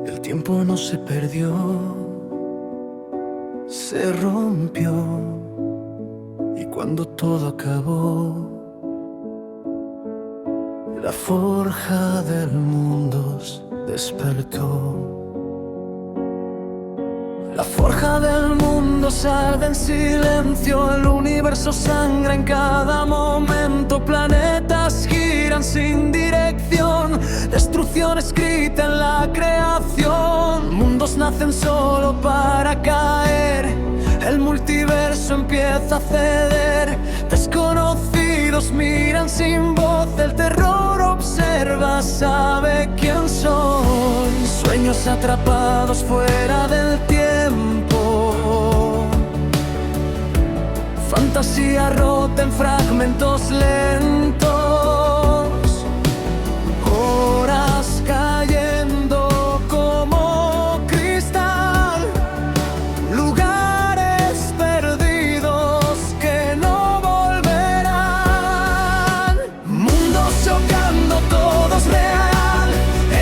El tiempo no se perdió, se rompió. Y cuando todo acabó, la forja del mundo despertó. La forja del mundo salta en silencio, el universo sangra en cada momento, planetas giran sin dirección, destrucción escrita en la creación, mundos nacen solo para caer, el multiverso empieza a ceder, desconocidos miran sin voz, el terror observa, sabe quién soy, sueños atrapados fuera del tiempo, fantasía rota en fragmentos lentos, horas cayendo como cristal, lugares perdidos que no volverán, mundos chocando, todo es real,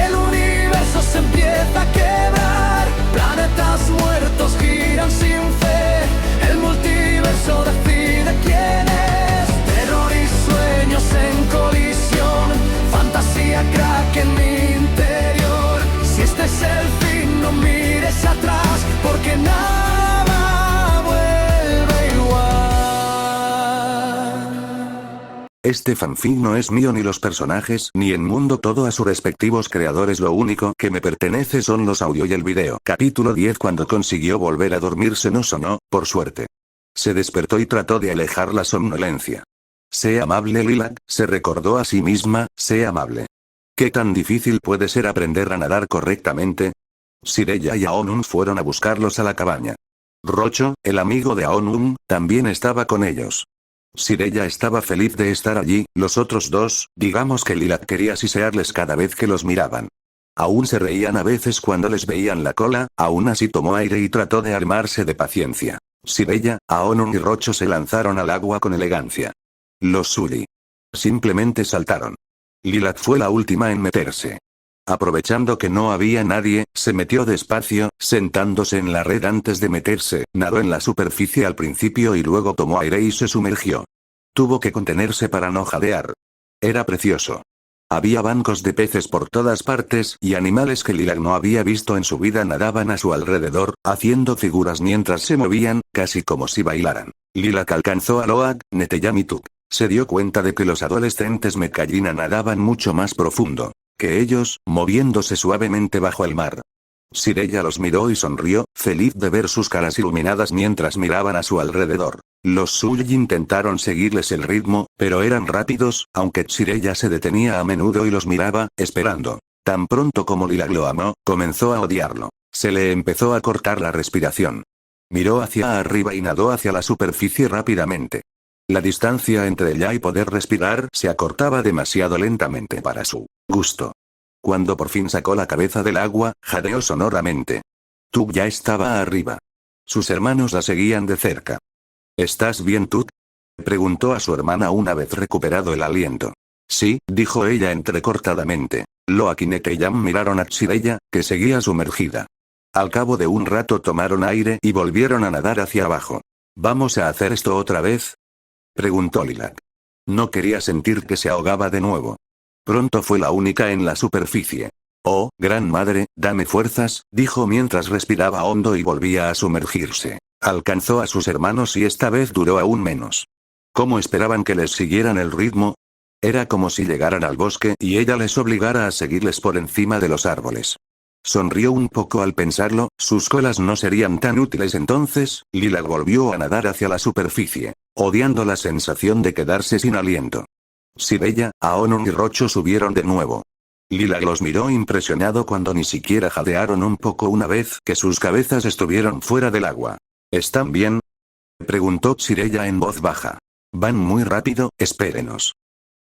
el universo se empieza a quebrar, planetas muertos giran sin fe, el multiverso decide quién es, terror y sueños en colisión, fantasía crack en mi interior, si este es el fin no mires atrás, porque nada vuelve igual. Este fanfic no es mío ni los personajes ni en mundo todo a sus respectivos creadores, lo único que me pertenece son los audio y el video. Capítulo 10. Cuando consiguió volver a dormirse no sonó, por suerte. Se despertó y trató de alejar la somnolencia. Sé amable Lilac, se recordó a sí misma, sé amable. ¿Qué tan difícil puede ser aprender a nadar correctamente? Sireyya y Aonum fueron a buscarlos a la cabaña. Rocho, el amigo de Aonum, también estaba con ellos. Sireyya estaba feliz de estar allí, los otros dos, digamos que Lilac quería sisearles cada vez que los miraban. Aún se reían a veces cuando les veían la cola, aún así tomó aire y trató de armarse de paciencia. Sireyya, Aonum y Rocho se lanzaron al agua con elegancia. Los Sully simplemente saltaron. Lilac fue la última en meterse. Aprovechando que no había nadie, se metió despacio, sentándose en la red antes de meterse, nadó en la superficie al principio y luego tomó aire y se sumergió. Tuvo que contenerse para no jadear. Era precioso. Había bancos de peces por todas partes y animales que Lilac no había visto en su vida nadaban a su alrededor, haciendo figuras mientras se movían, casi como si bailaran. Lilac alcanzó a Loak, Neteyam y Tuk. Se dio cuenta de que los adolescentes Mekallina nadaban mucho más profundo que ellos, moviéndose suavemente bajo el mar. Sireyya los miró y sonrió, feliz de ver sus caras iluminadas mientras miraban a su alrededor. Los Sully intentaron seguirles el ritmo, pero eran rápidos, aunque Sireyya se detenía a menudo y los miraba, esperando. Tan pronto como Lilac lo amó, comenzó a odiarlo. Se le empezó a cortar la respiración. Miró hacia arriba y nadó hacia la superficie rápidamente. La distancia entre ella y poder respirar se acortaba demasiado lentamente para su gusto. Cuando por fin sacó la cabeza del agua, jadeó sonoramente. Tuk ya estaba arriba. Sus hermanos la seguían de cerca. ¿Estás bien, Tuk?, preguntó a su hermana una vez recuperado el aliento. Sí, dijo ella entrecortadamente. Loak y Neteyam miraron a Sireyya, que seguía sumergida. Al cabo de un rato tomaron aire y volvieron a nadar hacia abajo. ¿Vamos a hacer esto otra vez?, preguntó Lilac. No quería sentir que se ahogaba de nuevo. Pronto fue la única en la superficie. Oh, gran madre, dame fuerzas, dijo mientras respiraba hondo y volvía a sumergirse. Alcanzó a sus hermanos y esta vez duró aún menos. ¿Cómo esperaban que les siguieran el ritmo? Era como si llegaran al bosque y ella les obligara a seguirles por encima de los árboles. Sonrió un poco al pensarlo, sus colas no serían tan útiles entonces. Lilac volvió a nadar hacia la superficie, odiando la sensación de quedarse sin aliento. Sireyya, Aonum y Rocho subieron de nuevo. Lilac los miró impresionado cuando ni siquiera jadearon un poco una vez que sus cabezas estuvieron fuera del agua. ¿Están bien?, preguntó Sireyya en voz baja. Van muy rápido, espérenos.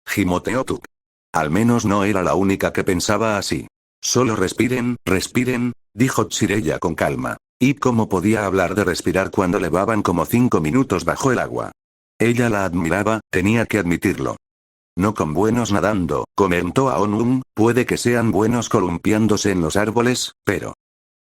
Gimoteó Tuk. Al menos no era la única que pensaba así. Solo respiren, respiren, dijo Sireyya con calma. ¿Y cómo podía hablar de respirar cuando levaban como 5 minutos bajo el agua? Ella la admiraba, tenía que admitirlo. No con buenos nadando, comentó Aonun, puede que sean buenos columpiándose en los árboles, pero...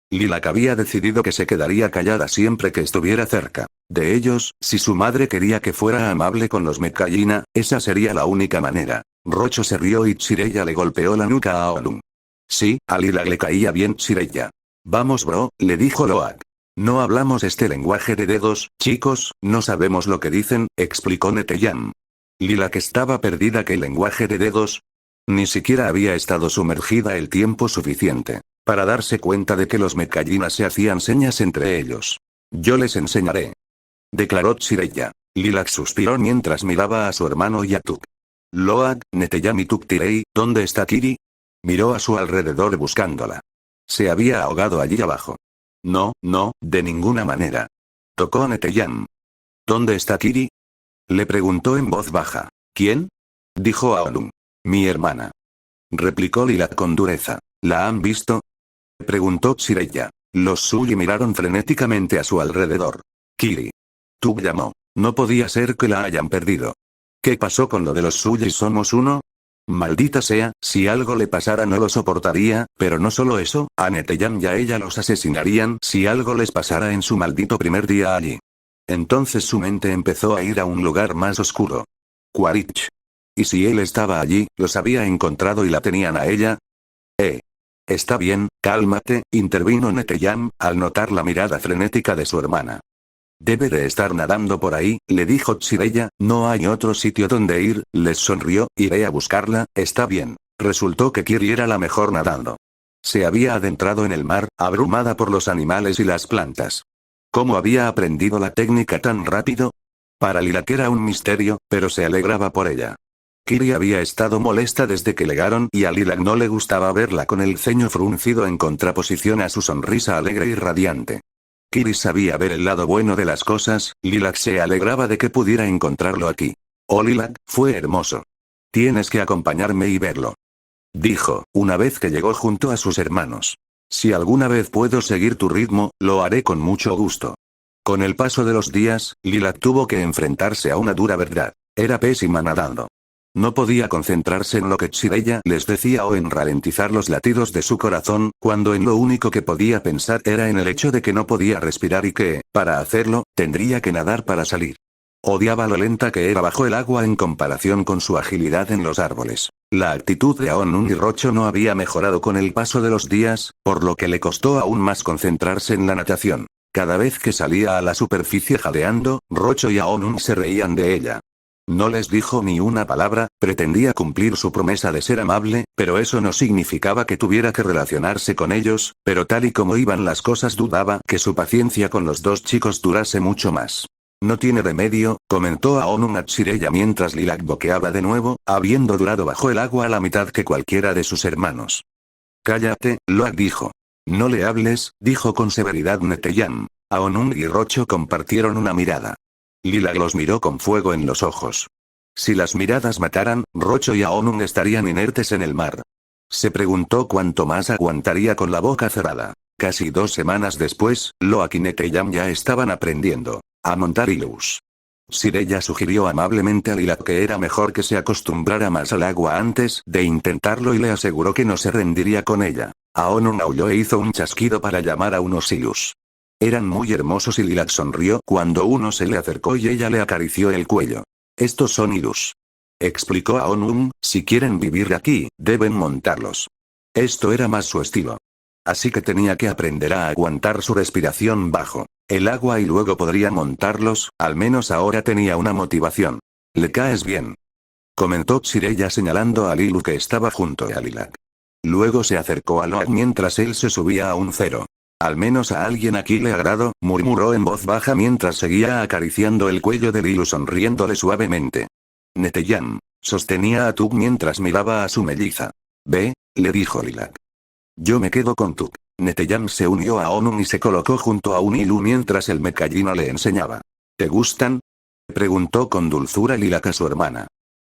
Lilac había decidido que se quedaría callada siempre que estuviera cerca de ellos, si su madre quería que fuera amable con los Metkayina, esa sería la única manera. Rocho se rió y Chireya le golpeó la nuca a Aonun. Sí, a Lilac le caía bien Chireya. Vamos bro, le dijo Loak. No hablamos este lenguaje de dedos, chicos, no sabemos lo que dicen, explicó Neteyam. Lilac estaba perdida. ¿Qué lenguaje de dedos? Ni siquiera había estado sumergida el tiempo suficiente para darse cuenta de que los Metkayina se hacían señas entre ellos. Yo les enseñaré, declaró Chireya. Lilac suspiró mientras miraba a su hermano y a Tuk. Loak, Neteyam y Tuk Tirei, ¿dónde está Kiri? Miró a su alrededor buscándola. Se había ahogado allí abajo. No, de ninguna manera. Tocó a Neteyam. ¿Dónde está Kiri? Le preguntó en voz baja. ¿Quién? Dijo Aonun. Mi hermana. Replicó Lilac con dureza. ¿La han visto? Preguntó Chireya. Los Suyi miraron frenéticamente a su alrededor. Kiri. Tuk llamó. No podía ser que la hayan perdido. ¿Qué pasó con lo de los Suyi? ¿Somos uno? Maldita sea, si algo le pasara no lo soportaría, pero no solo eso, a Neteyam y a ella los asesinarían si algo les pasara en su maldito primer día allí. Entonces su mente empezó a ir a un lugar más oscuro. Quaritch. ¿Y si él estaba allí, los había encontrado y la tenían a ella? Está bien, cálmate, intervino Neteyam, al notar la mirada frenética de su hermana. Debe de estar nadando por ahí, le dijo Chireya, no hay otro sitio donde ir, les sonrió, iré a buscarla, está bien. Resultó que Kiri era la mejor nadando. Se había adentrado en el mar, abrumada por los animales y las plantas. ¿Cómo había aprendido la técnica tan rápido? Para Lilac era un misterio, pero se alegraba por ella. Kiri había estado molesta desde que llegaron y a Lilac no le gustaba verla con el ceño fruncido en contraposición a su sonrisa alegre y radiante. Kiri sabía ver el lado bueno de las cosas, Lilac se alegraba de que pudiera encontrarlo aquí. Oh Lilac, fue hermoso. Tienes que acompañarme y verlo. Dijo, una vez que llegó junto a sus hermanos. Si alguna vez puedo seguir tu ritmo, lo haré con mucho gusto. Con el paso de los días, Lilac tuvo que enfrentarse a una dura verdad. Era pésima nadando. No podía concentrarse en lo que Chireya les decía o en ralentizar los latidos de su corazón, cuando en lo único que podía pensar era en el hecho de que no podía respirar y que, para hacerlo, tendría que nadar para salir. Odiaba lo lenta que era bajo el agua en comparación con su agilidad en los árboles. La actitud de Aonun y Rocho no había mejorado con el paso de los días, por lo que le costó aún más concentrarse en la natación. Cada vez que salía a la superficie jadeando, Rocho y Aonun se reían de ella. No les dijo ni una palabra, pretendía cumplir su promesa de ser amable, pero eso no significaba que tuviera que relacionarse con ellos, pero tal y como iban las cosas dudaba que su paciencia con los dos chicos durase mucho más. No tiene remedio, comentó Aonun a Chireya mientras Lilac boqueaba de nuevo, habiendo durado bajo el agua a la mitad que cualquiera de sus hermanos. Cállate, Loak dijo. No le hables, dijo con severidad Neteyam. Aonun y Rocho compartieron una mirada. Lilac los miró con fuego en los ojos. Si las miradas mataran, Rocho y Aonun estarían inertes en el mar. Se preguntó cuánto más aguantaría con la boca cerrada. Casi 2 semanas después, Loak y Neteyam ya estaban aprendiendo a montar ilus. Chireya sugirió amablemente a Lilac que era mejor que se acostumbrara más al agua antes de intentarlo y le aseguró que no se rendiría con ella. Aonun aulló e hizo un chasquido para llamar a unos ilus. Eran muy hermosos y Lilac sonrió cuando uno se le acercó y ella le acarició el cuello. Estos son ilus. Explicó Aonun, si quieren vivir aquí, deben montarlos. Esto era más su estilo. Así que tenía que aprender a aguantar su respiración bajo el agua y luego podría montarlos, al menos ahora tenía una motivación. Le caes bien, comentó Chireya señalando a Lilu que estaba junto a Lilac. Luego se acercó a Loak mientras él se subía a un cero. Al menos a alguien aquí le agrado, murmuró en voz baja mientras seguía acariciando el cuello de Lilu sonriéndole suavemente. Neteyam sostenía a Tuk mientras miraba a su melliza. Ve, le dijo Lilac. Yo me quedo con Tuk. Neteyam se unió a Aonun y se colocó junto a un Ilu mientras el Metkayina le enseñaba. ¿Te gustan? Preguntó con dulzura Lilac a su hermana.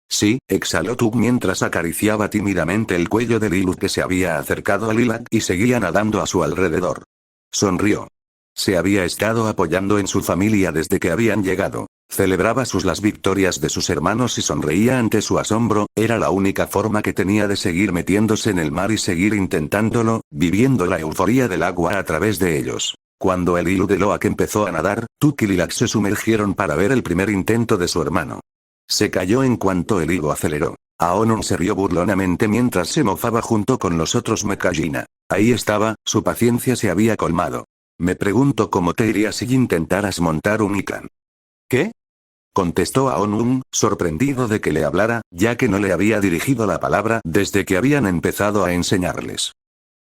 Sí, exhaló Tuk mientras acariciaba tímidamente el cuello de Lilu que se había acercado a Lilac y seguía nadando a su alrededor. Sonrió. Se había estado apoyando en su familia desde que habían llegado. Celebraba las victorias de sus hermanos y sonreía ante su asombro, era la única forma que tenía de seguir metiéndose en el mar y seguir intentándolo, viviendo la euforia del agua a través de ellos. Cuando el hilo de Loak empezó a nadar, Tuk y Lilac se sumergieron para ver el primer intento de su hermano. Se cayó en cuanto el hilo aceleró. Aonun se rió burlonamente mientras se mofaba junto con los otros Mekajina. Ahí estaba, su paciencia se había colmado. Me pregunto cómo te iría si intentaras montar un Ikran. ¿Qué? Contestó Aonun, sorprendido de que le hablara, ya que no le había dirigido la palabra desde que habían empezado a enseñarles.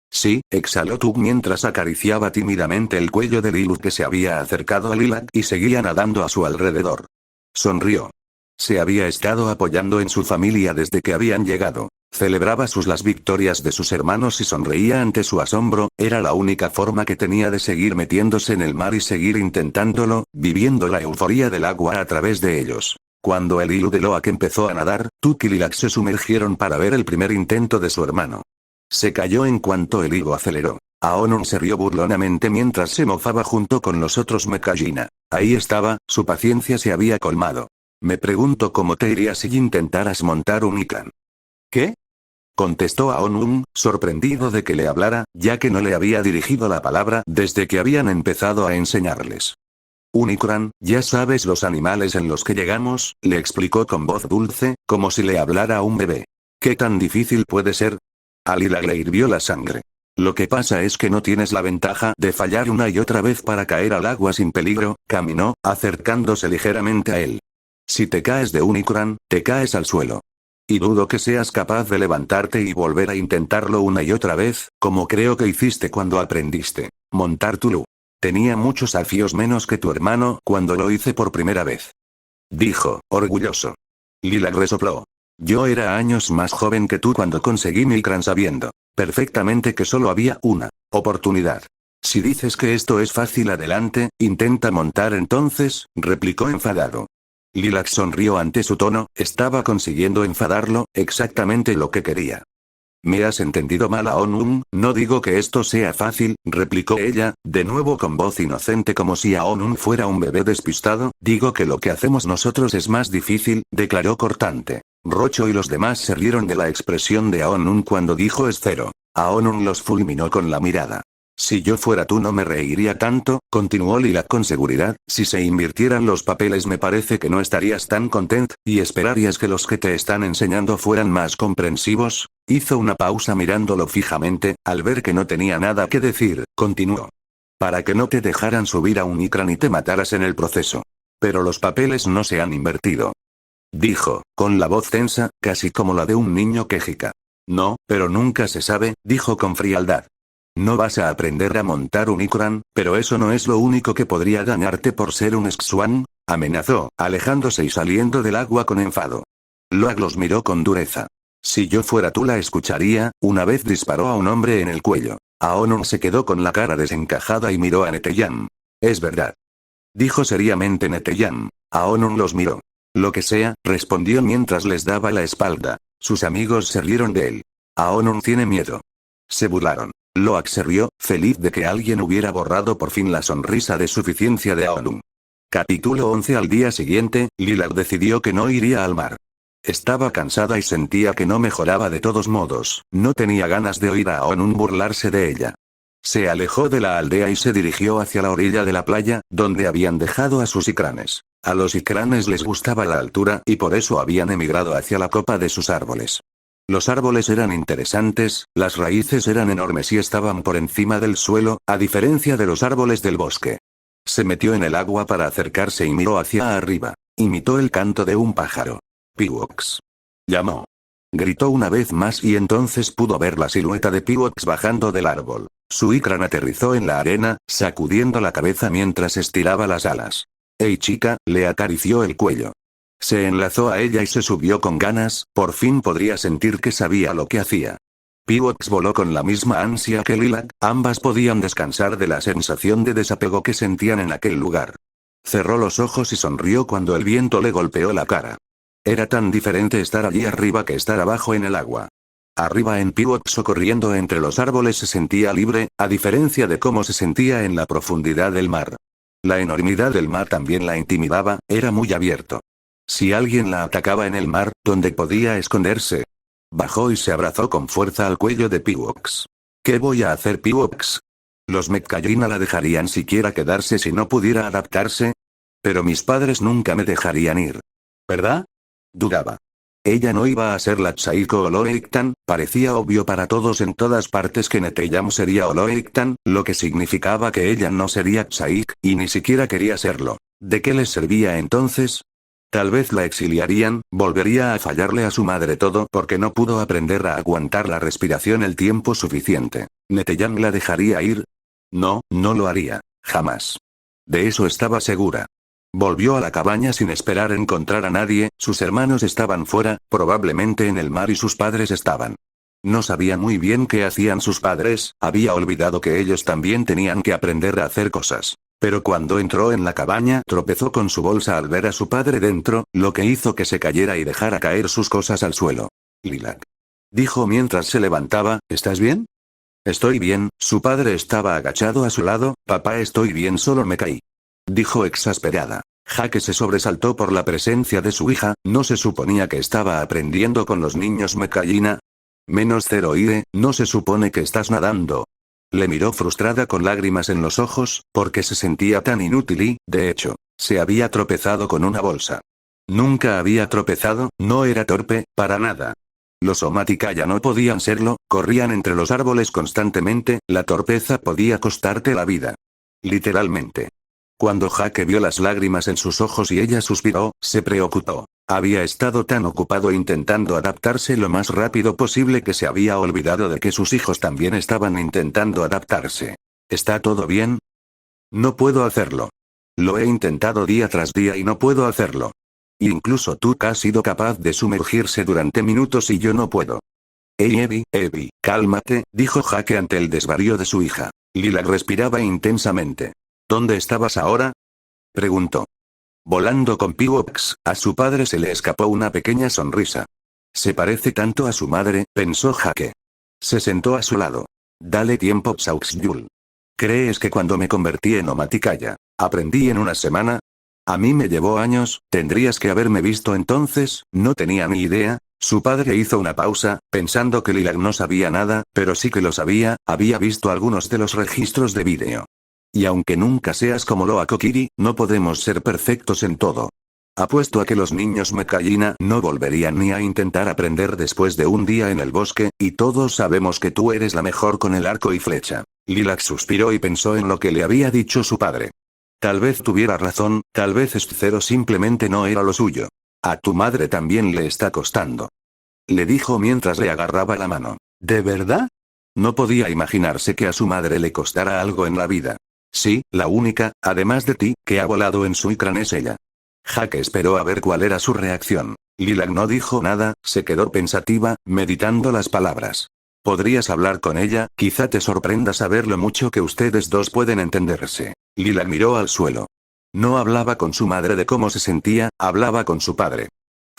Sí, exhaló Tuk mientras acariciaba tímidamente el cuello de Lilu que se había acercado a Lilac y seguía nadando a su alrededor. Sonrió. Se había estado apoyando en su familia desde que habían llegado. Celebraba las victorias de sus hermanos y sonreía ante su asombro, era la única forma que tenía de seguir metiéndose en el mar y seguir intentándolo, viviendo la euforia del agua a través de ellos. Cuando el hilo de Loak empezó a nadar, Tuk y Lilac se sumergieron para ver el primer intento de su hermano. Se cayó en cuanto el hilo aceleró. Aonun se rió burlonamente mientras se mofaba junto con los otros Mekajina. Ahí estaba, su paciencia se había colmado. Me pregunto cómo te iría si intentaras montar un Ikran. ¿Qué? Contestó Aonun, sorprendido de que le hablara, ya que no le había dirigido la palabra desde que habían empezado a enseñarles. Un Ikran, ya sabes los animales en los que llegamos, le explicó con voz dulce, como si le hablara a un bebé. ¿Qué tan difícil puede ser? A Lilac le hirvió la sangre. Lo que pasa es que no tienes la ventaja de fallar una y otra vez para caer al agua sin peligro, caminó, acercándose ligeramente a él. Si te caes de un Ikran, te caes al suelo. Y dudo que seas capaz de levantarte y volver a intentarlo una y otra vez, como creo que hiciste cuando aprendiste montar Tulu. Tenía muchos desafíos menos que tu hermano cuando lo hice por primera vez. Dijo, orgulloso. Lilac resopló. Yo era años más joven que tú cuando conseguí mi Ikran sabiendo perfectamente que solo había una oportunidad. Si dices que esto es fácil adelante, intenta montar entonces, replicó enfadado. Lilac sonrió ante su tono, estaba consiguiendo enfadarlo, exactamente lo que quería. Me has entendido mal, Aonun, no digo que esto sea fácil, replicó ella, de nuevo con voz inocente como si Aonun fuera un bebé despistado, digo que lo que hacemos nosotros es más difícil, declaró cortante. Rocho y los demás se rieron de la expresión de Aonun cuando dijo es cero. Aonun los fulminó con la mirada. Si yo fuera tú no me reiría tanto, continuó Lilac con seguridad, si se invirtieran los papeles me parece que no estarías tan content, y esperarías que los que te están enseñando fueran más comprensivos. Hizo una pausa mirándolo fijamente, al ver que no tenía nada que decir, continuó. Para que no te dejaran subir a un Ikran y te mataras en el proceso. Pero los papeles no se han invertido. Dijo, con la voz tensa, casi como la de un niño quejica. No, pero nunca se sabe, dijo con frialdad. No vas a aprender a montar un Ikran, pero eso no es lo único que podría ganarte por ser un Xwan, amenazó, alejándose y saliendo del agua con enfado. Loak los miró con dureza. Si yo fuera tú la escucharía, una vez disparó a un hombre en el cuello. Aonun se quedó con la cara desencajada y miró a Neteyam. Es verdad. Dijo seriamente Neteyam. Aonun los miró. Lo que sea, respondió mientras les daba la espalda. Sus amigos se rieron de él. Aonun tiene miedo. Se burlaron. Loak se rió, feliz de que alguien hubiera borrado por fin la sonrisa de suficiencia de Aonun. Capítulo 11. Al día siguiente, Lilac decidió que no iría al mar. Estaba cansada y sentía que no mejoraba de todos modos, no tenía ganas de oír a Aonun burlarse de ella. Se alejó de la aldea y se dirigió hacia la orilla de la playa, donde habían dejado a sus Ikranes. A los Ikranes les gustaba la altura y por eso habían emigrado hacia la copa de sus árboles. Los árboles eran interesantes, las raíces eran enormes y estaban por encima del suelo, a diferencia de los árboles del bosque. Se metió en el agua para acercarse y miró hacia arriba. Imitó el canto de un pájaro. Piwx. Llamó. Gritó una vez más y entonces pudo ver la silueta de Piwx bajando del árbol. Su Ikran aterrizó en la arena, sacudiendo la cabeza mientras estiraba las alas. «Hey chica», le acarició el cuello. Se enlazó a ella y se subió con ganas, por fin podría sentir que sabía lo que hacía. Piwx voló con la misma ansia que Lilac, ambas podían descansar de la sensación de desapego que sentían en aquel lugar. Cerró los ojos y sonrió cuando el viento le golpeó la cara. Era tan diferente estar allí arriba que estar abajo en el agua. Arriba en Pivox o corriendo entre los árboles se sentía libre, a diferencia de cómo se sentía en la profundidad del mar. La enormidad del mar también la intimidaba, era muy abierto. Si alguien la atacaba en el mar, ¿dónde podía esconderse? Bajó y se abrazó con fuerza al cuello de Pivox. ¿Qué voy a hacer, Pivox? ¿Los Mechgallina la dejarían siquiera quedarse si no pudiera adaptarse? Pero mis padres nunca me dejarían ir. ¿Verdad? Dudaba. Ella no iba a ser la Tsaiko Oloiktan, parecía obvio para todos en todas partes que Neteyam sería Oloiktan, lo que significaba que ella no sería Tsaik, y ni siquiera quería serlo. ¿De qué les servía entonces? Tal vez la exiliarían, volvería a fallarle a su madre todo porque no pudo aprender a aguantar la respiración el tiempo suficiente. ¿Neteyam la dejaría ir? No, no lo haría, jamás. De eso estaba segura. Volvió a la cabaña sin esperar encontrar a nadie, sus hermanos estaban fuera, probablemente en el mar y sus padres estaban. No sabía muy bien qué hacían sus padres, había olvidado que ellos también tenían que aprender a hacer cosas. Pero cuando entró en la cabaña tropezó con su bolsa al ver a su padre dentro, lo que hizo que se cayera y dejara caer sus cosas al suelo. Lilac. Dijo mientras se levantaba, ¿estás bien? Estoy bien, su padre estaba agachado a su lado, papá estoy bien solo me caí. Dijo exasperada. Jake se sobresaltó por la presencia de su hija, ¿no se suponía que estaba aprendiendo con los niños Mechgallina? Menos Zeroide, ¿no se supone que estás nadando? Le miró frustrada con lágrimas en los ojos, porque se sentía tan inútil y, de hecho, se había tropezado con una bolsa. Nunca había tropezado, no era torpe, para nada. Los Omaticaya no podían serlo, corrían entre los árboles constantemente, la torpeza podía costarte la vida. Literalmente. Cuando Jake vio las lágrimas en sus ojos y ella suspiró, se preocupó. Había estado tan ocupado intentando adaptarse lo más rápido posible que se había olvidado de que sus hijos también estaban intentando adaptarse. ¿Está todo bien? No puedo hacerlo. Lo he intentado día tras día y no puedo hacerlo. Incluso tú has sido capaz de sumergirse durante minutos y yo no puedo. Hey Evie, cálmate, dijo Jake ante el desvarío de su hija. Lilac respiraba intensamente. ¿Dónde estabas ahora? Preguntó. Volando con Pivox, a su padre se le escapó una pequeña sonrisa. Se parece tanto a su madre, pensó Jake. Se sentó a su lado. Dale tiempo, Psauxyul. ¿Crees que cuando me convertí en Omaticaya, aprendí en una semana? A mí me llevó años, tendrías que haberme visto entonces, no tenía ni idea. Su padre hizo una pausa, pensando que Lilac no sabía nada, pero sí que lo sabía, había visto algunos de los registros de vídeo. Y aunque nunca seas como Loa Kokiri, no podemos ser perfectos en todo. Apuesto a que los niños Mechgallina no volverían ni a intentar aprender después de un día en el bosque, y todos sabemos que tú eres la mejor con el arco y flecha. Lilac suspiró y pensó en lo que le había dicho su padre. Tal vez tuviera razón, tal vez Escero simplemente no era lo suyo. A tu madre también le está costando. Le dijo mientras le agarraba la mano. ¿De verdad? No podía imaginarse que a su madre le costara algo en la vida. Sí, la única, además de ti, que ha volado en Suicran es ella. Jake esperó a ver cuál era su reacción. Lilac no dijo nada, se quedó pensativa, meditando las palabras. Podrías hablar con ella, quizá te sorprenda saber lo mucho que ustedes dos pueden entenderse. Lilac miró al suelo. No hablaba con su madre de cómo se sentía, hablaba con su padre.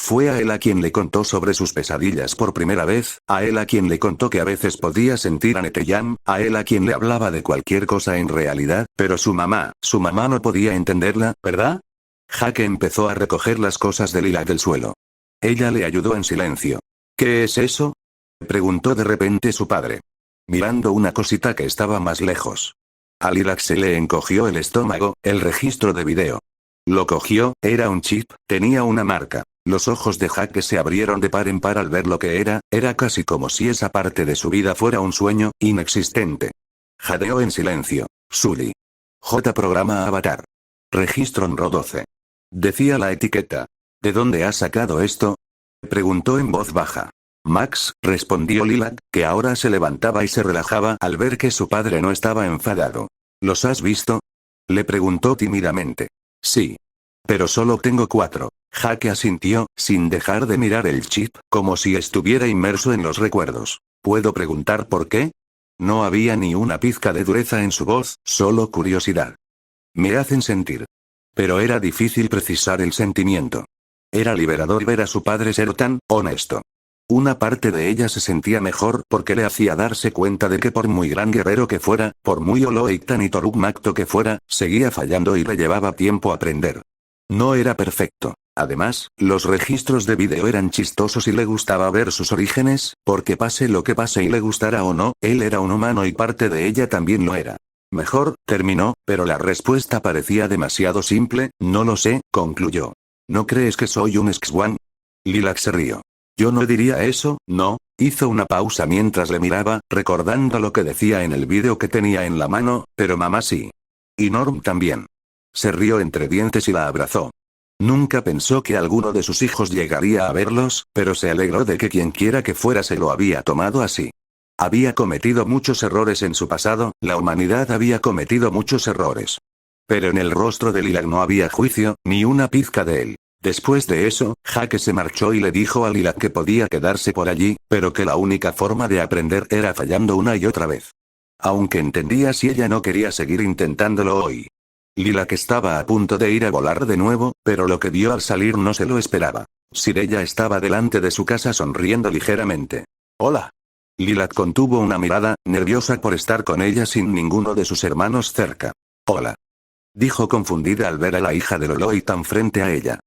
Fue a él a quien le contó sobre sus pesadillas por primera vez, a él a quien le contó que a veces podía sentir a Neteyam, a él a quien le hablaba de cualquier cosa en realidad, pero su mamá no podía entenderla, ¿verdad? Jake empezó a recoger las cosas de Lilac del suelo. Ella le ayudó en silencio. ¿Qué es eso? Preguntó de repente su padre. Mirando una cosita que estaba más lejos. A Lilac se le encogió el estómago, el registro de video. Lo cogió, era un chip, tenía una marca. Los ojos de Jake se abrieron de par en par al ver lo que era casi como si esa parte de su vida fuera un sueño, inexistente. Jadeó en silencio. Sully. J. Programa Avatar. Registro NRO 12. Decía la etiqueta. ¿De dónde has sacado esto? Preguntó en voz baja. Max, respondió Lilac, que ahora se levantaba y se relajaba al ver que su padre no estaba enfadado. ¿Los has visto? Le preguntó tímidamente. Sí. Pero solo tengo 4. Jake asintió, sin dejar de mirar el chip, como si estuviera inmerso en los recuerdos. ¿Puedo preguntar por qué? No había ni una pizca de dureza en su voz, solo curiosidad. Me hacen sentir. Pero era difícil precisar el sentimiento. Era liberador ver a su padre ser tan honesto. Una parte de ella se sentía mejor porque le hacía darse cuenta de que por muy gran guerrero que fuera, por muy Oloitan y Torugmacto que fuera, seguía fallando y le llevaba tiempo aprender. No era perfecto. Además, los registros de vídeo eran chistosos y le gustaba ver sus orígenes, porque pase lo que pase y le gustara o no, él era un humano y parte de ella también lo era. Mejor, terminó, pero la respuesta parecía demasiado simple. No lo sé, concluyó. ¿No crees que soy un X1? Lilac se rió. Yo no diría eso, no. Hizo una pausa mientras le miraba, recordando lo que decía en el vídeo que tenía en la mano, pero mamá sí. Y Norm también. Se rió entre dientes y la abrazó. Nunca pensó que alguno de sus hijos llegaría a verlos, pero se alegró de que quienquiera que fuera se lo había tomado así. Había cometido muchos errores en su pasado, la humanidad había cometido muchos errores. Pero en el rostro de Lilac no había juicio, ni una pizca de él. Después de eso, Jake se marchó y le dijo a Lilac que podía quedarse por allí, pero que la única forma de aprender era fallando una y otra vez. Aunque entendía si ella no quería seguir intentándolo hoy. Lilac estaba a punto de ir a volar de nuevo, pero lo que vio al salir no se lo esperaba. Sirella estaba delante de su casa sonriendo ligeramente. Hola. Lilac contuvo una mirada, nerviosa por estar con ella sin ninguno de sus hermanos cerca. Hola. Dijo confundida al ver a la hija de Oloitan frente a ella.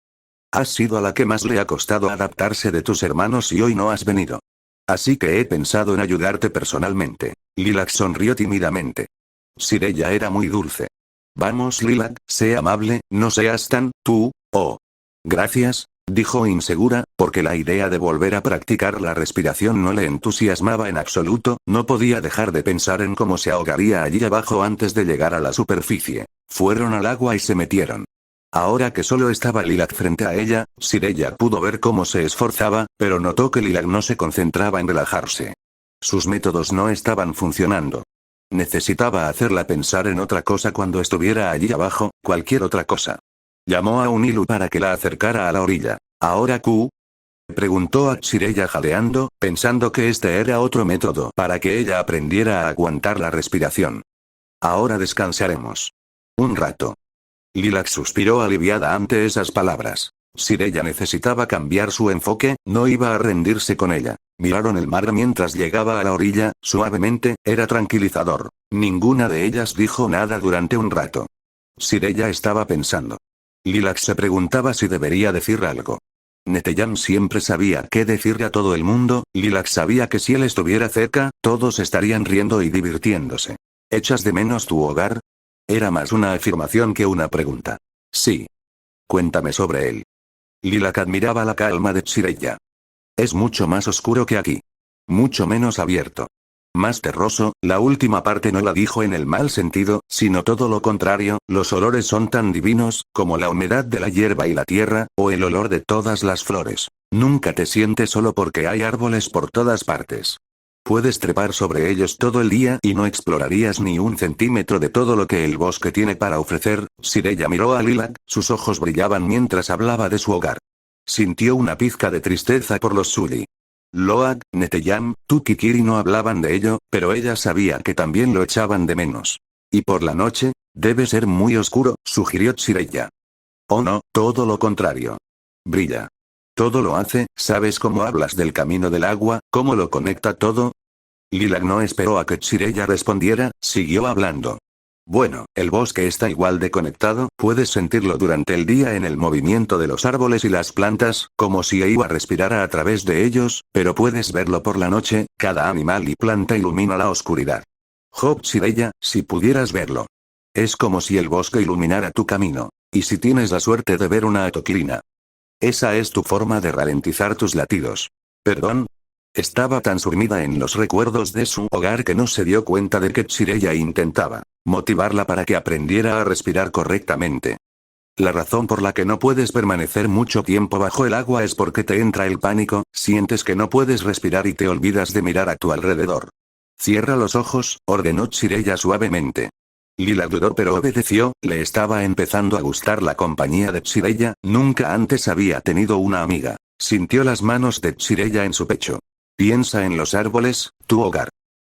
Has sido a la que más le ha costado adaptarse de tus hermanos y hoy no has venido. Así que he pensado en ayudarte personalmente. Lilac sonrió tímidamente. Sirella era muy dulce. Vamos Lilac, sé amable, no seas tan, tú, oh. Gracias, dijo insegura, porque la idea de volver a practicar la respiración no le entusiasmaba en absoluto, no podía dejar de pensar en cómo se ahogaría allí abajo antes de llegar a la superficie. Fueron al agua y se metieron. Ahora que solo estaba Lilac frente a ella, Sirella pudo ver cómo se esforzaba, pero notó que Lilac no se concentraba en relajarse. Sus métodos no estaban funcionando. Necesitaba hacerla pensar en otra cosa cuando estuviera allí abajo, cualquier otra cosa. Llamó a Unilu para que la acercara a la orilla. ¿Ahora Q? Preguntó a Sirella jadeando, pensando que este era otro método para que ella aprendiera a aguantar la respiración. Ahora descansaremos. Un rato. Lilac suspiró aliviada ante esas palabras. Sirella necesitaba cambiar su enfoque, no iba a rendirse con ella. Miraron el mar mientras llegaba a la orilla, suavemente, era tranquilizador. Ninguna de ellas dijo nada durante un rato. Sirella estaba pensando. Lilac se preguntaba si debería decir algo. Neteyam siempre sabía qué decirle a todo el mundo. Lilac sabía que si él estuviera cerca, todos estarían riendo y divirtiéndose. ¿Echas de menos tu hogar? Era más una afirmación que una pregunta. Sí. Cuéntame sobre él. Lilac admiraba la calma de Sirella. Es mucho más oscuro que aquí. Mucho menos abierto. Más terroso, la última parte no la dijo en el mal sentido, sino todo lo contrario, los olores son tan divinos, como la humedad de la hierba y la tierra, o el olor de todas las flores. Nunca te sientes solo porque hay árboles por todas partes. Puedes trepar sobre ellos todo el día y no explorarías ni un centímetro de todo lo que el bosque tiene para ofrecer. Sirella miró a Lilac, sus ojos brillaban mientras hablaba de su hogar. Sintió una pizca de tristeza por los Sully. Loag, Neteyam, Tukikiri no hablaban de ello, pero ella sabía que también lo echaban de menos. Y por la noche, debe ser muy oscuro, sugirió Sirella. Oh no, todo lo contrario. Brilla. Todo lo hace, ¿sabes cómo hablas del camino del agua, cómo lo conecta todo? Lilac no esperó a que Sirella respondiera, siguió hablando. Bueno, el bosque está igual de conectado, puedes sentirlo durante el día en el movimiento de los árboles y las plantas, como si Eiwa respirara a través de ellos, pero puedes verlo por la noche, cada animal y planta ilumina la oscuridad. Job Sirella, si pudieras verlo. Es como si el bosque iluminara tu camino. Y si tienes la suerte de ver una atoclina. Esa es tu forma de ralentizar tus latidos. ¿Perdón? Estaba tan sumida en los recuerdos de su hogar que no se dio cuenta de que Sirella intentaba motivarla para que aprendiera a respirar correctamente. La razón por la que no puedes permanecer mucho tiempo bajo el agua es porque te entra el pánico, sientes que no puedes respirar y te olvidas de mirar a tu alrededor. Cierra los ojos, ordenó Sirella suavemente. Lilac dudó pero obedeció, le estaba empezando a gustar la compañía de Sirella, nunca antes había tenido una amiga. Sintió las manos de Sirella en su pecho. Piensa en los árboles, tu hogar.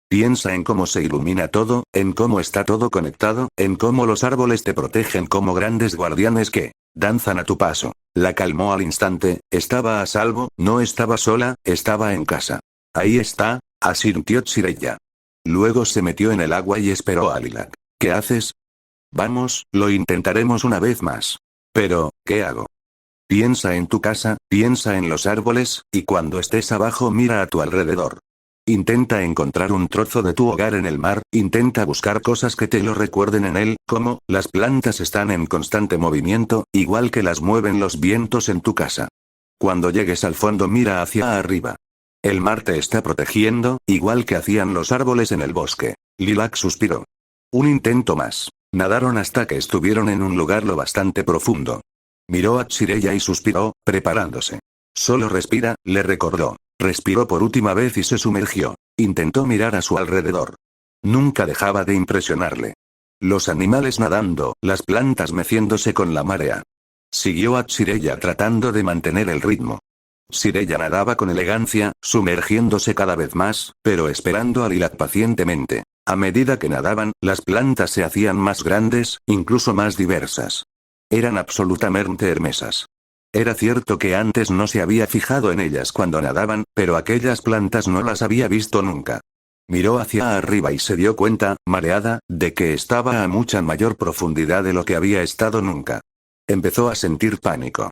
Piensa en cómo se ilumina todo, en cómo está todo conectado, en cómo los árboles te protegen como grandes guardianes que Danzan a tu paso. La calmó al instante, estaba a salvo, no estaba sola, estaba en casa. Ahí está, asintió Shirella. Luego se metió en el agua y esperó a Lilac. ¿Qué haces? Vamos, lo intentaremos una vez más. Pero, ¿qué hago? Piensa en tu casa, piensa en los árboles, y cuando estés abajo mira a tu alrededor. Intenta encontrar un trozo de tu hogar en el mar, intenta buscar cosas que te lo recuerden en él, como, las plantas están en constante movimiento, igual que las mueven los vientos en tu casa. Cuando llegues al fondo mira hacia arriba. El mar te está protegiendo, igual que hacían los árboles en el bosque. Lilac suspiró. Un intento más. Nadaron hasta que estuvieron en un lugar lo bastante profundo. Miró a Shirella y suspiró, preparándose. Solo respira, le recordó. Respiró por última vez y se sumergió. Intentó mirar a su alrededor. Nunca dejaba de impresionarle. Los animales nadando, las plantas meciéndose con la marea. Siguió a Shirella tratando de mantener el ritmo. Shirella nadaba con elegancia, sumergiéndose cada vez más, pero esperando a Lilac pacientemente. A medida que nadaban, las plantas se hacían más grandes, incluso más diversas. Eran absolutamente hermosas. Era cierto que antes no se había fijado en ellas cuando nadaban, pero aquellas plantas no las había visto nunca. Miró hacia arriba y se dio cuenta, mareada, de que estaba a mucha mayor profundidad de lo que había estado nunca. Empezó a sentir pánico.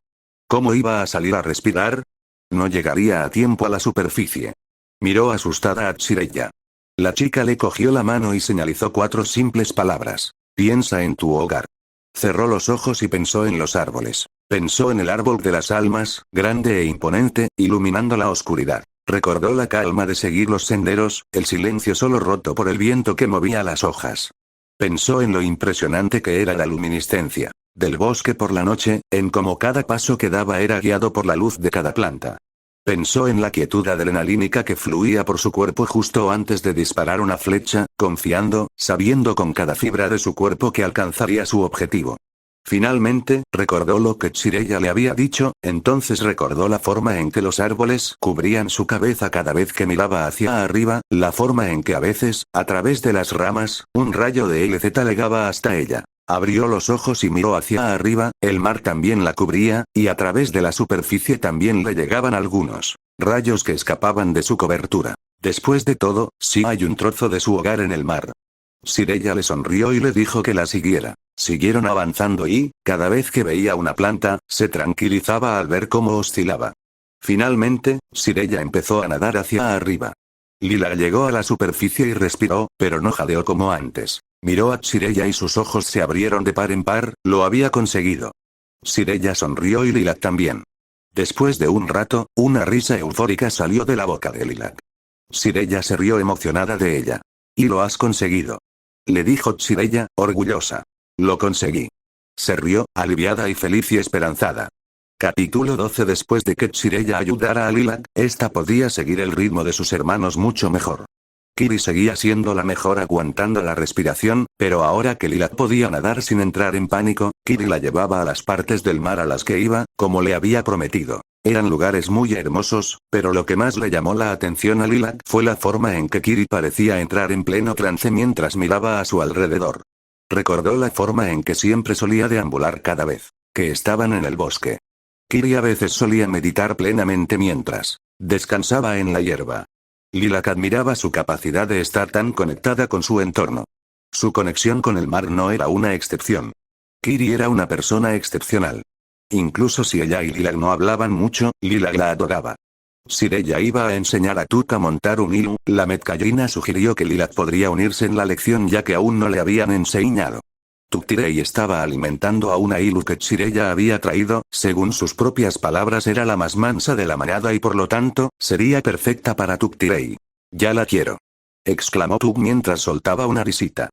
¿Cómo iba a salir a respirar? No llegaría a tiempo a la superficie. Miró asustada a Shirella. La chica le cogió la mano y señalizó 4 simples palabras. Piensa en tu hogar. Cerró los ojos y pensó en los árboles. Pensó en el árbol de las almas, grande e imponente, iluminando la oscuridad. Recordó la calma de seguir los senderos, el silencio solo roto por el viento que movía las hojas. Pensó en lo impresionante que era la luminiscencia del bosque por la noche, en cómo cada paso que daba era guiado por la luz de cada planta. Pensó en la quietud adrenalínica que fluía por su cuerpo justo antes de disparar una flecha, confiando, sabiendo con cada fibra de su cuerpo que alcanzaría su objetivo. Finalmente, recordó lo que Shirella le había dicho, entonces recordó la forma en que los árboles cubrían su cabeza cada vez que miraba hacia arriba, la forma en que a veces, a través de las ramas, un rayo de LZ llegaba hasta ella. Abrió los ojos y miró hacia arriba, el mar también la cubría, y a través de la superficie también le llegaban algunos rayos que escapaban de su cobertura. Después de todo, sí hay un trozo de su hogar en el mar. Shirella le sonrió y le dijo que la siguiera. Siguieron avanzando y, cada vez que veía una planta, se tranquilizaba al ver cómo oscilaba. Finalmente, Shirella empezó a nadar hacia arriba. Lilac llegó a la superficie y respiró, pero no jadeó como antes. Miró a Shirella y sus ojos se abrieron de par en par, lo había conseguido. Shirella sonrió y Lilac también. Después de un rato, una risa eufórica salió de la boca de Lilac. Shirella se rió emocionada de ella. «Y lo has conseguido», le dijo Shirella, orgullosa. «Lo conseguí». Se rió, aliviada y feliz y esperanzada. Capítulo 12. Después de que Shirella ayudara a Lilac, esta podía seguir el ritmo de sus hermanos mucho mejor. Kiri seguía siendo la mejor aguantando la respiración, pero ahora que Lilac podía nadar sin entrar en pánico, Kiri la llevaba a las partes del mar a las que iba, como le había prometido. Eran lugares muy hermosos, pero lo que más le llamó la atención a Lilac fue la forma en que Kiri parecía entrar en pleno trance mientras miraba a su alrededor. Recordó la forma en que siempre solía deambular cada vez que estaban en el bosque. Kiri a veces solía meditar plenamente mientras descansaba en la hierba. Lilac admiraba su capacidad de estar tan conectada con su entorno. Su conexión con el mar no era una excepción. Kiri era una persona excepcional. Incluso si ella y Lilac no hablaban mucho, Lilac la adoraba. Shirella iba a enseñar a Tuk a montar un ilu, la Medcallina sugirió que Lilac podría unirse en la lección ya que aún no le habían enseñado. Tuktirei estaba alimentando a una ilu que Shirella había traído, según sus propias palabras era la más mansa de la manada y por lo tanto, sería perfecta para Tuktirei. «Ya la quiero», exclamó Tuk mientras soltaba una risita.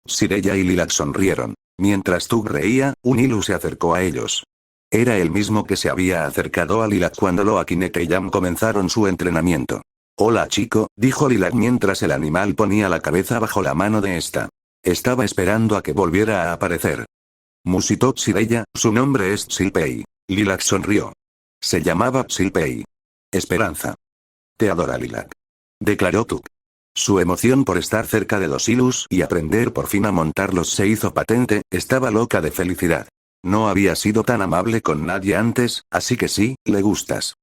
Shirella y Lilac sonrieron. Mientras Tuk reía, un ilu se acercó a ellos. Era el mismo que se había acercado a Lilac cuando Loakinete y Yam comenzaron su entrenamiento. «Hola chico», dijo Lilac mientras el animal ponía la cabeza bajo la mano de esta. Estaba esperando a que volviera a aparecer. Musitó Shirella, su nombre es Shilpei. Lilac sonrió. Se llamaba Shilpei. Esperanza. Te adora Lilac, declaró Tuk. Su emoción por estar cerca de los ilus y aprender por fin a montarlos se hizo patente, estaba loca de felicidad. No había sido tan amable con nadie antes, así que sí, le gustas.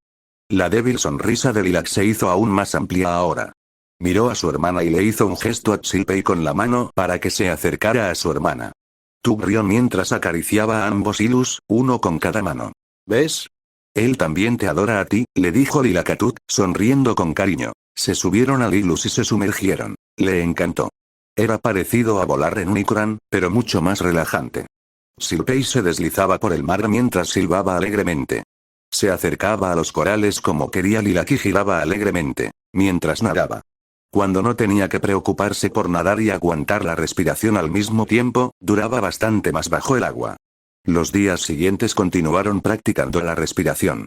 La débil sonrisa de Lilac se hizo aún más amplia ahora. Miró a su hermana y le hizo un gesto a Chilpei con la mano para que se acercara a su hermana. Tug rió mientras acariciaba a ambos Ilus, uno con cada mano. ¿Ves? Él también te adora a ti, le dijo Lilac a Tug, sonriendo con cariño. Se subieron al Ilus y se sumergieron. Le encantó. Era parecido a volar en un Ikran, pero mucho más relajante. Chilpei se deslizaba por el mar mientras silbaba alegremente. Se acercaba a los corales como quería Lilac y giraba alegremente, mientras nadaba. Cuando no tenía que preocuparse por nadar y aguantar la respiración al mismo tiempo, duraba bastante más bajo el agua. Los días siguientes continuaron practicando la respiración.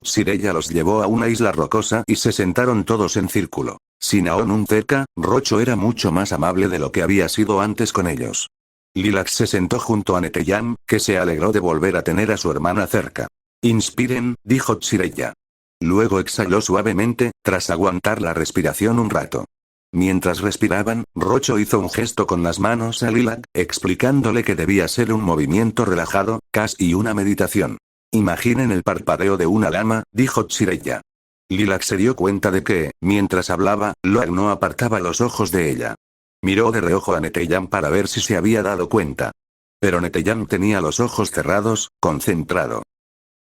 Sireyya los llevó a una isla rocosa y se sentaron todos en círculo. Sin Aonun cerca, Rocho era mucho más amable de lo que había sido antes con ellos. Lilac se sentó junto a Neteyam, que se alegró de volver a tener a su hermana cerca. Inspiren, dijo Sireyya. Luego exhaló suavemente, tras aguantar la respiración un rato. Mientras respiraban, Rocho hizo un gesto con las manos a Lilac, explicándole que debía ser un movimiento relajado, casi una meditación. Imaginen el parpadeo de una lama, dijo Sireyya. Lilac se dio cuenta de que, mientras hablaba, Loak no apartaba los ojos de ella. Miró de reojo a Neteyam para ver si se había dado cuenta. Pero Neteyam tenía los ojos cerrados, concentrado.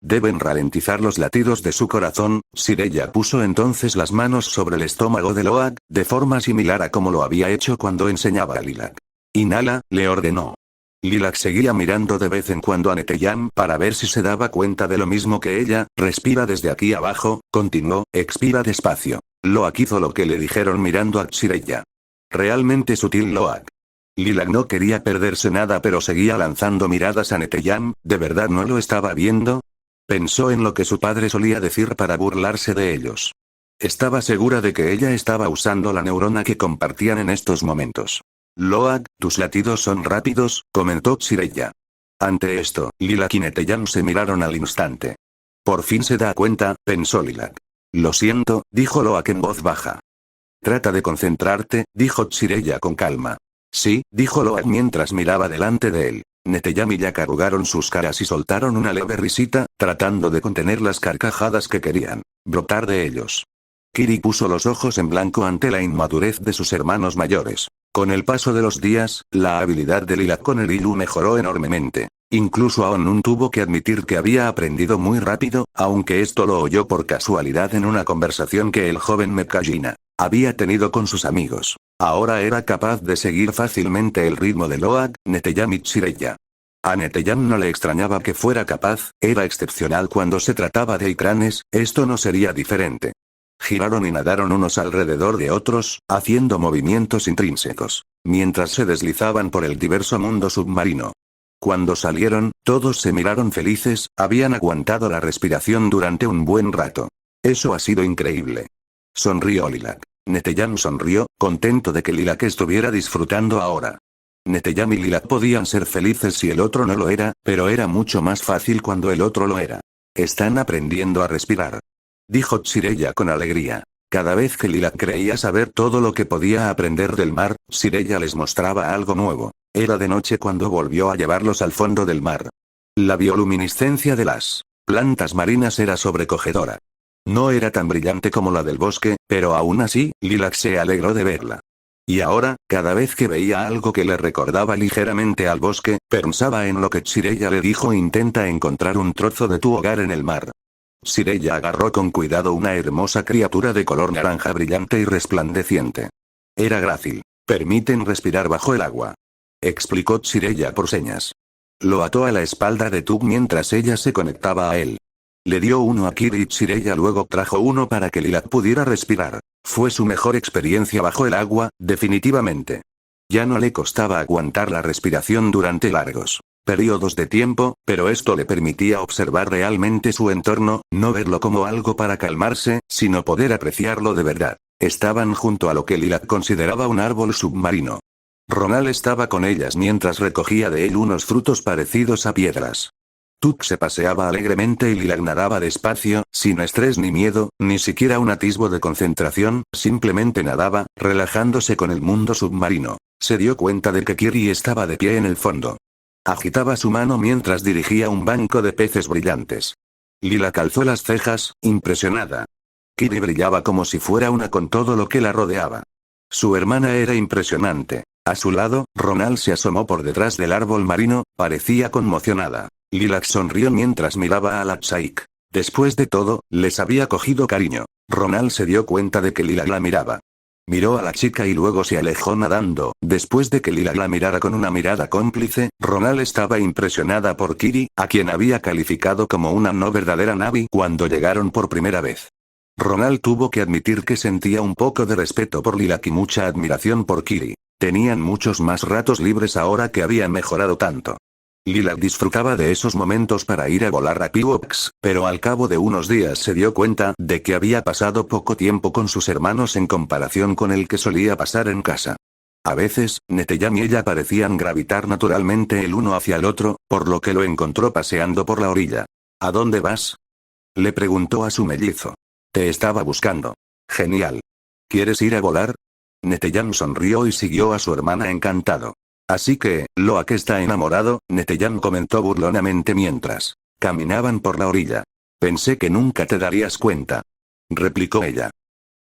Deben ralentizar los latidos de su corazón. Sireyya puso entonces las manos sobre el estómago de Loak, de forma similar a como lo había hecho cuando enseñaba a Lilac. Inhala, le ordenó. Lilac seguía mirando de vez en cuando a Neteyam para ver si se daba cuenta de lo mismo que ella. Respira desde aquí abajo, continuó, expira despacio. Loak hizo lo que le dijeron mirando a Sireyya. Realmente sutil Loak. Lilac no quería perderse nada pero seguía lanzando miradas a Neteyam. ¿De verdad no lo estaba viendo? Pensó en lo que su padre solía decir para burlarse de ellos. Estaba segura de que ella estaba usando la neurona que compartían en estos momentos. Loak, tus latidos son rápidos, comentó Sireyya. Ante esto, Lilac y Neteyam se miraron al instante. Por fin se da cuenta, pensó Lilac. Lo siento, dijo Loak en voz baja. Trata de concentrarte, dijo Sireyya con calma. Sí, dijo Loak mientras miraba delante de él. Neteyam y Yak arrugaron sus caras y soltaron una leve risita, tratando de contener las carcajadas que querían brotar de ellos. Kiri puso los ojos en blanco ante la inmadurez de sus hermanos mayores. Con el paso de los días, la habilidad de Lilac con el Ilu mejoró enormemente. Incluso Aonun tuvo que admitir que había aprendido muy rápido, aunque esto lo oyó por casualidad en una conversación que el joven Mekajina había tenido con sus amigos. Ahora era capaz de seguir fácilmente el ritmo de Loak, Neteyam y Sireyya. A Neteyam no le extrañaba que fuera capaz, era excepcional cuando se trataba de Ikranes, esto no sería diferente. Giraron y nadaron unos alrededor de otros, haciendo movimientos intrínsecos, mientras se deslizaban por el diverso mundo submarino. Cuando salieron, todos se miraron felices, habían aguantado la respiración durante un buen rato. Eso ha sido increíble. Sonrió Lilac. Neteyam sonrió, contento de que Lilac estuviera disfrutando ahora. Neteyam y Lilac podían ser felices si el otro no lo era, pero era mucho más fácil cuando el otro lo era. Están aprendiendo a respirar. Dijo Sireyya con alegría. Cada vez que Lilac creía saber todo lo que podía aprender del mar, Sireyya les mostraba algo nuevo. Era de noche cuando volvió a llevarlos al fondo del mar. La bioluminiscencia de las plantas marinas era sobrecogedora. No era tan brillante como la del bosque, pero aún así, Lilac se alegró de verla. Y ahora, cada vez que veía algo que le recordaba ligeramente al bosque, pensaba en lo que Sireyya le dijo: intenta encontrar un trozo de tu hogar en el mar. Sireyya agarró con cuidado una hermosa criatura de color naranja brillante y resplandeciente. Era grácil. Permiten respirar bajo el agua, explicó Sireyya por señas. Lo ató a la espalda de Tug mientras ella se conectaba a él. Le dio uno a Kiri y Sireyya luego trajo uno para que Lilac pudiera respirar. Fue su mejor experiencia bajo el agua, definitivamente. Ya no le costaba aguantar la respiración durante largos periodos de tiempo, pero esto le permitía observar realmente su entorno, no verlo como algo para calmarse, sino poder apreciarlo de verdad. Estaban junto a lo que Lilac consideraba un árbol submarino. Ronal estaba con ellas mientras recogía de él unos frutos parecidos a piedras. Tug se paseaba alegremente y Lilac nadaba despacio, sin estrés ni miedo, ni siquiera un atisbo de concentración, simplemente nadaba, relajándose con el mundo submarino. Se dio cuenta de que Kiri estaba de pie en el fondo. Agitaba su mano mientras dirigía un banco de peces brillantes. Lilac alzó las cejas, impresionada. Kiri brillaba como si fuera una con todo lo que la rodeaba. Su hermana era impresionante. A su lado, Ronald se asomó por detrás del árbol marino, parecía conmocionada. Lilac sonrió mientras miraba a la Chaik. Después de todo, les había cogido cariño. Ronald se dio cuenta de que Lilac la miraba. Miró a la chica y luego se alejó nadando. Después de que Lilac la mirara con una mirada cómplice, Ronald estaba impresionada por Kiri, a quien había calificado como una no verdadera Navi cuando llegaron por primera vez. Ronald tuvo que admitir que sentía un poco de respeto por Lilac y mucha admiración por Kiri. Tenían muchos más ratos libres ahora que habían mejorado tanto. Lilac disfrutaba de esos momentos para ir a volar a Pivox, pero al cabo de unos días se dio cuenta de que había pasado poco tiempo con sus hermanos en comparación con el que solía pasar en casa. A veces, Neteyam y ella parecían gravitar naturalmente el uno hacia el otro, por lo que lo encontró paseando por la orilla. ¿A dónde vas?, le preguntó a su mellizo. Te estaba buscando. Genial. ¿Quieres ir a volar? Neteyam sonrió y siguió a su hermana encantado. Así que, Loak está enamorado, Neteyam comentó burlonamente mientras caminaban por la orilla. Pensé que nunca te darías cuenta, replicó ella.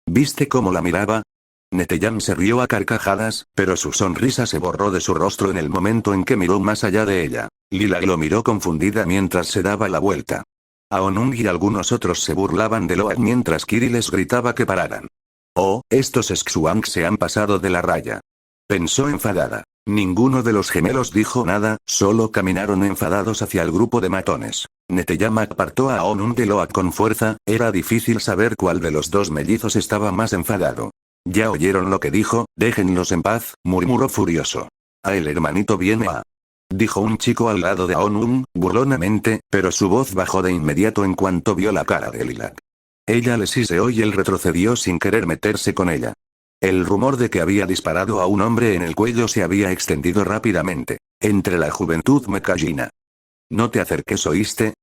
¿Viste cómo la miraba? Neteyam se rió a carcajadas, pero su sonrisa se borró de su rostro en el momento en que miró más allá de ella. Lilac lo miró confundida mientras se daba la vuelta. Aonung y algunos otros se burlaban de Loak mientras Kiri les gritaba que pararan. Oh, estos Xhuang se han pasado de la raya, pensó enfadada. Ninguno de los gemelos dijo nada, solo caminaron enfadados hacia el grupo de matones. Neteyam apartó a Aonung de Loak con fuerza, era difícil saber cuál de los dos mellizos estaba más enfadado. ¿Ya oyeron lo que dijo? Déjenlos en paz, murmuró furioso. El hermanito viene dijo un chico al lado de Aonung, burlonamente, pero su voz bajó de inmediato en cuanto vio la cara de Lilac. Ella le siseó y él retrocedió sin querer meterse con ella. El rumor de que había disparado a un hombre en el cuello se había extendido rápidamente. Entre la juventud mecallina. ¿No te acerques, oíste?,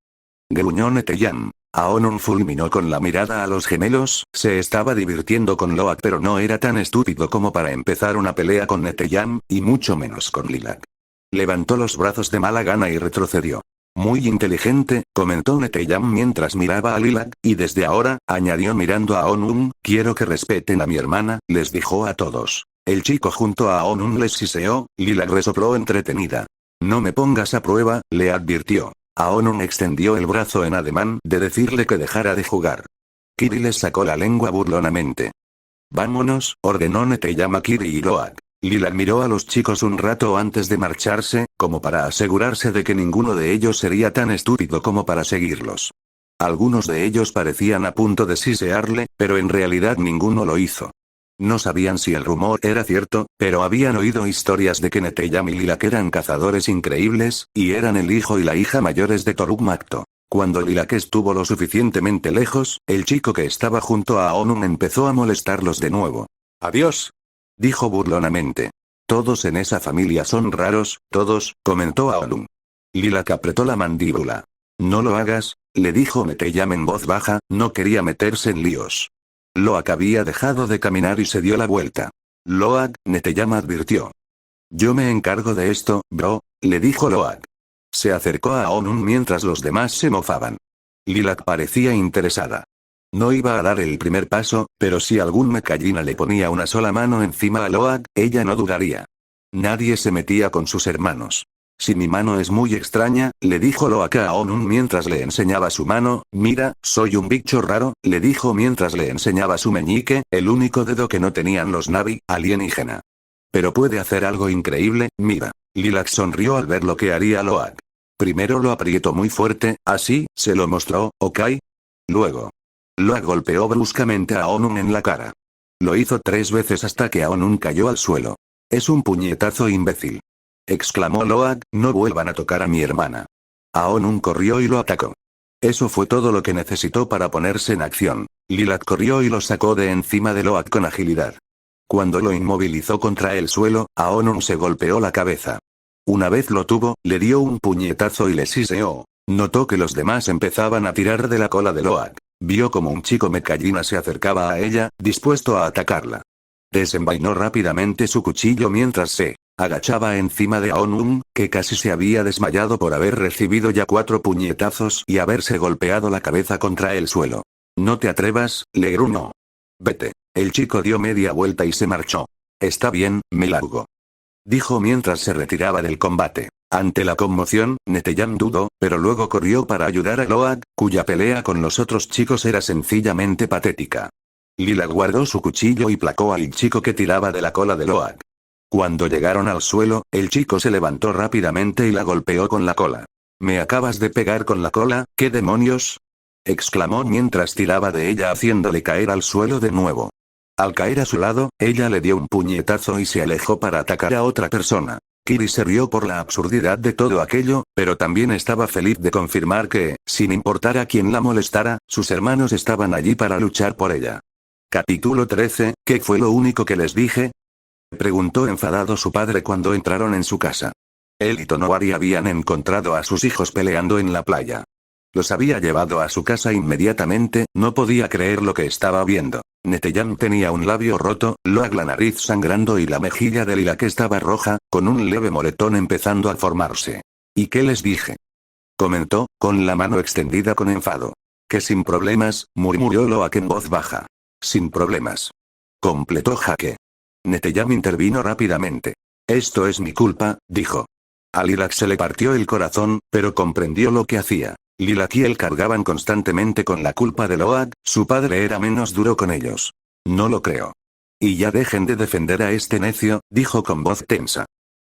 gruñó Neteyam. Aonung fulminó con la mirada a los gemelos, se estaba divirtiendo con Loak pero no era tan estúpido como para empezar una pelea con Neteyam, y mucho menos con Lilac. Levantó los brazos de mala gana y retrocedió. Muy inteligente, comentó Neteyam mientras miraba a Lilac, y desde ahora, añadió mirando a Aonung, quiero que respeten a mi hermana, les dijo a todos. El chico junto a Aonung les siseó, Lilac resopló entretenida. No me pongas a prueba, le advirtió. Aonung extendió el brazo en ademán de decirle que dejara de jugar. Kiri les sacó la lengua burlonamente. Vámonos, ordenó Neteyam a Kiri y Loak. Lilac miró a los chicos un rato antes de marcharse, como para asegurarse de que ninguno de ellos sería tan estúpido como para seguirlos. Algunos de ellos parecían a punto de sisearle, pero en realidad ninguno lo hizo. No sabían si el rumor era cierto, pero habían oído historias de que Neteyam y Lilac eran cazadores increíbles, y eran el hijo y la hija mayores de Toruk Makto. Cuando Lilac estuvo lo suficientemente lejos, el chico que estaba junto a Aonung empezó a molestarlos de nuevo. Adiós, dijo burlonamente. Todos en esa familia son raros, todos, comentó Aonung. Lilac apretó la mandíbula. No lo hagas, le dijo Neteyam en voz baja, no quería meterse en líos. Loak había dejado de caminar y se dio la vuelta. Loak, Neteyam advirtió. Yo me encargo de esto, bro, le dijo Loak. Se acercó a Aonung mientras los demás se mofaban. Lilac parecía interesada. No iba a dar el primer paso, pero si algún mecallina le ponía una sola mano encima a Loak, ella no dudaría. Nadie se metía con sus hermanos. Si mi mano es muy extraña, le dijo Loak a Aonung mientras le enseñaba su mano, mira, soy un bicho raro, le dijo mientras le enseñaba su meñique, el único dedo que no tenían los Navi, alienígena. Pero puede hacer algo increíble, mira. Lilac sonrió al ver lo que haría Loak. Primero lo aprietó muy fuerte, así, se lo mostró, ¿ok? Luego. Loak golpeó bruscamente a Aonung en la cara. Lo hizo 3 veces hasta que Aonung cayó al suelo. Es un puñetazo imbécil, exclamó Loak, no vuelvan a tocar a mi hermana. Aonung corrió y lo atacó. Eso fue todo lo que necesitó para ponerse en acción. Lilac corrió y lo sacó de encima de Loak con agilidad. Cuando lo inmovilizó contra el suelo, Aonung se golpeó la cabeza. Una vez lo tuvo, le dio un puñetazo y le siseó. Notó que los demás empezaban a tirar de la cola de Loak. Vio como un chico mecallina se acercaba a ella, dispuesto a atacarla. Desenvainó rápidamente su cuchillo mientras se Agachaba encima de Aonum, que casi se había desmayado por haber recibido ya 4 puñetazos y haberse golpeado la cabeza contra el suelo. No te atrevas, le gruñó. Vete. El chico dio media vuelta y se marchó. Está bien, me largo. Dijo mientras se retiraba del combate. Ante la conmoción, Neteyam dudó, pero luego corrió para ayudar a Loak, cuya pelea con los otros chicos era sencillamente patética. Lilac guardó su cuchillo y placó al chico que tiraba de la cola de Loak. Cuando llegaron al suelo, el chico se levantó rápidamente y la golpeó con la cola. ¿Me acabas de pegar con la cola? ¿Qué demonios?, exclamó mientras tiraba de ella haciéndole caer al suelo de nuevo. Al caer a su lado, ella le dio un puñetazo y se alejó para atacar a otra persona. Kiri se rió por la absurdidad de todo aquello, pero también estaba feliz de confirmar que, sin importar a quién la molestara, sus hermanos estaban allí para luchar por ella. Capítulo 13, ¿qué fue lo único que les dije?, preguntó enfadado su padre cuando entraron en su casa. Él y Tonowari habían encontrado a sus hijos peleando en la playa. Los había llevado a su casa inmediatamente, no podía creer lo que estaba viendo. Neteyam tenía un labio roto, Loak la nariz sangrando y la mejilla de Lilac estaba roja, con un leve moretón empezando a formarse. ¿Y qué les dije?, comentó, con la mano extendida con enfado. Que sin problemas, murmuró Loak en voz baja. Sin problemas, completó Jake. Neteyam intervino rápidamente. Esto es mi culpa, dijo. A Lilac se le partió el corazón, pero comprendió lo que hacía. Lilac y él cargaban constantemente con la culpa de Loak, su padre era menos duro con ellos. No lo creo. Y ya dejen de defender a este necio, dijo con voz tensa.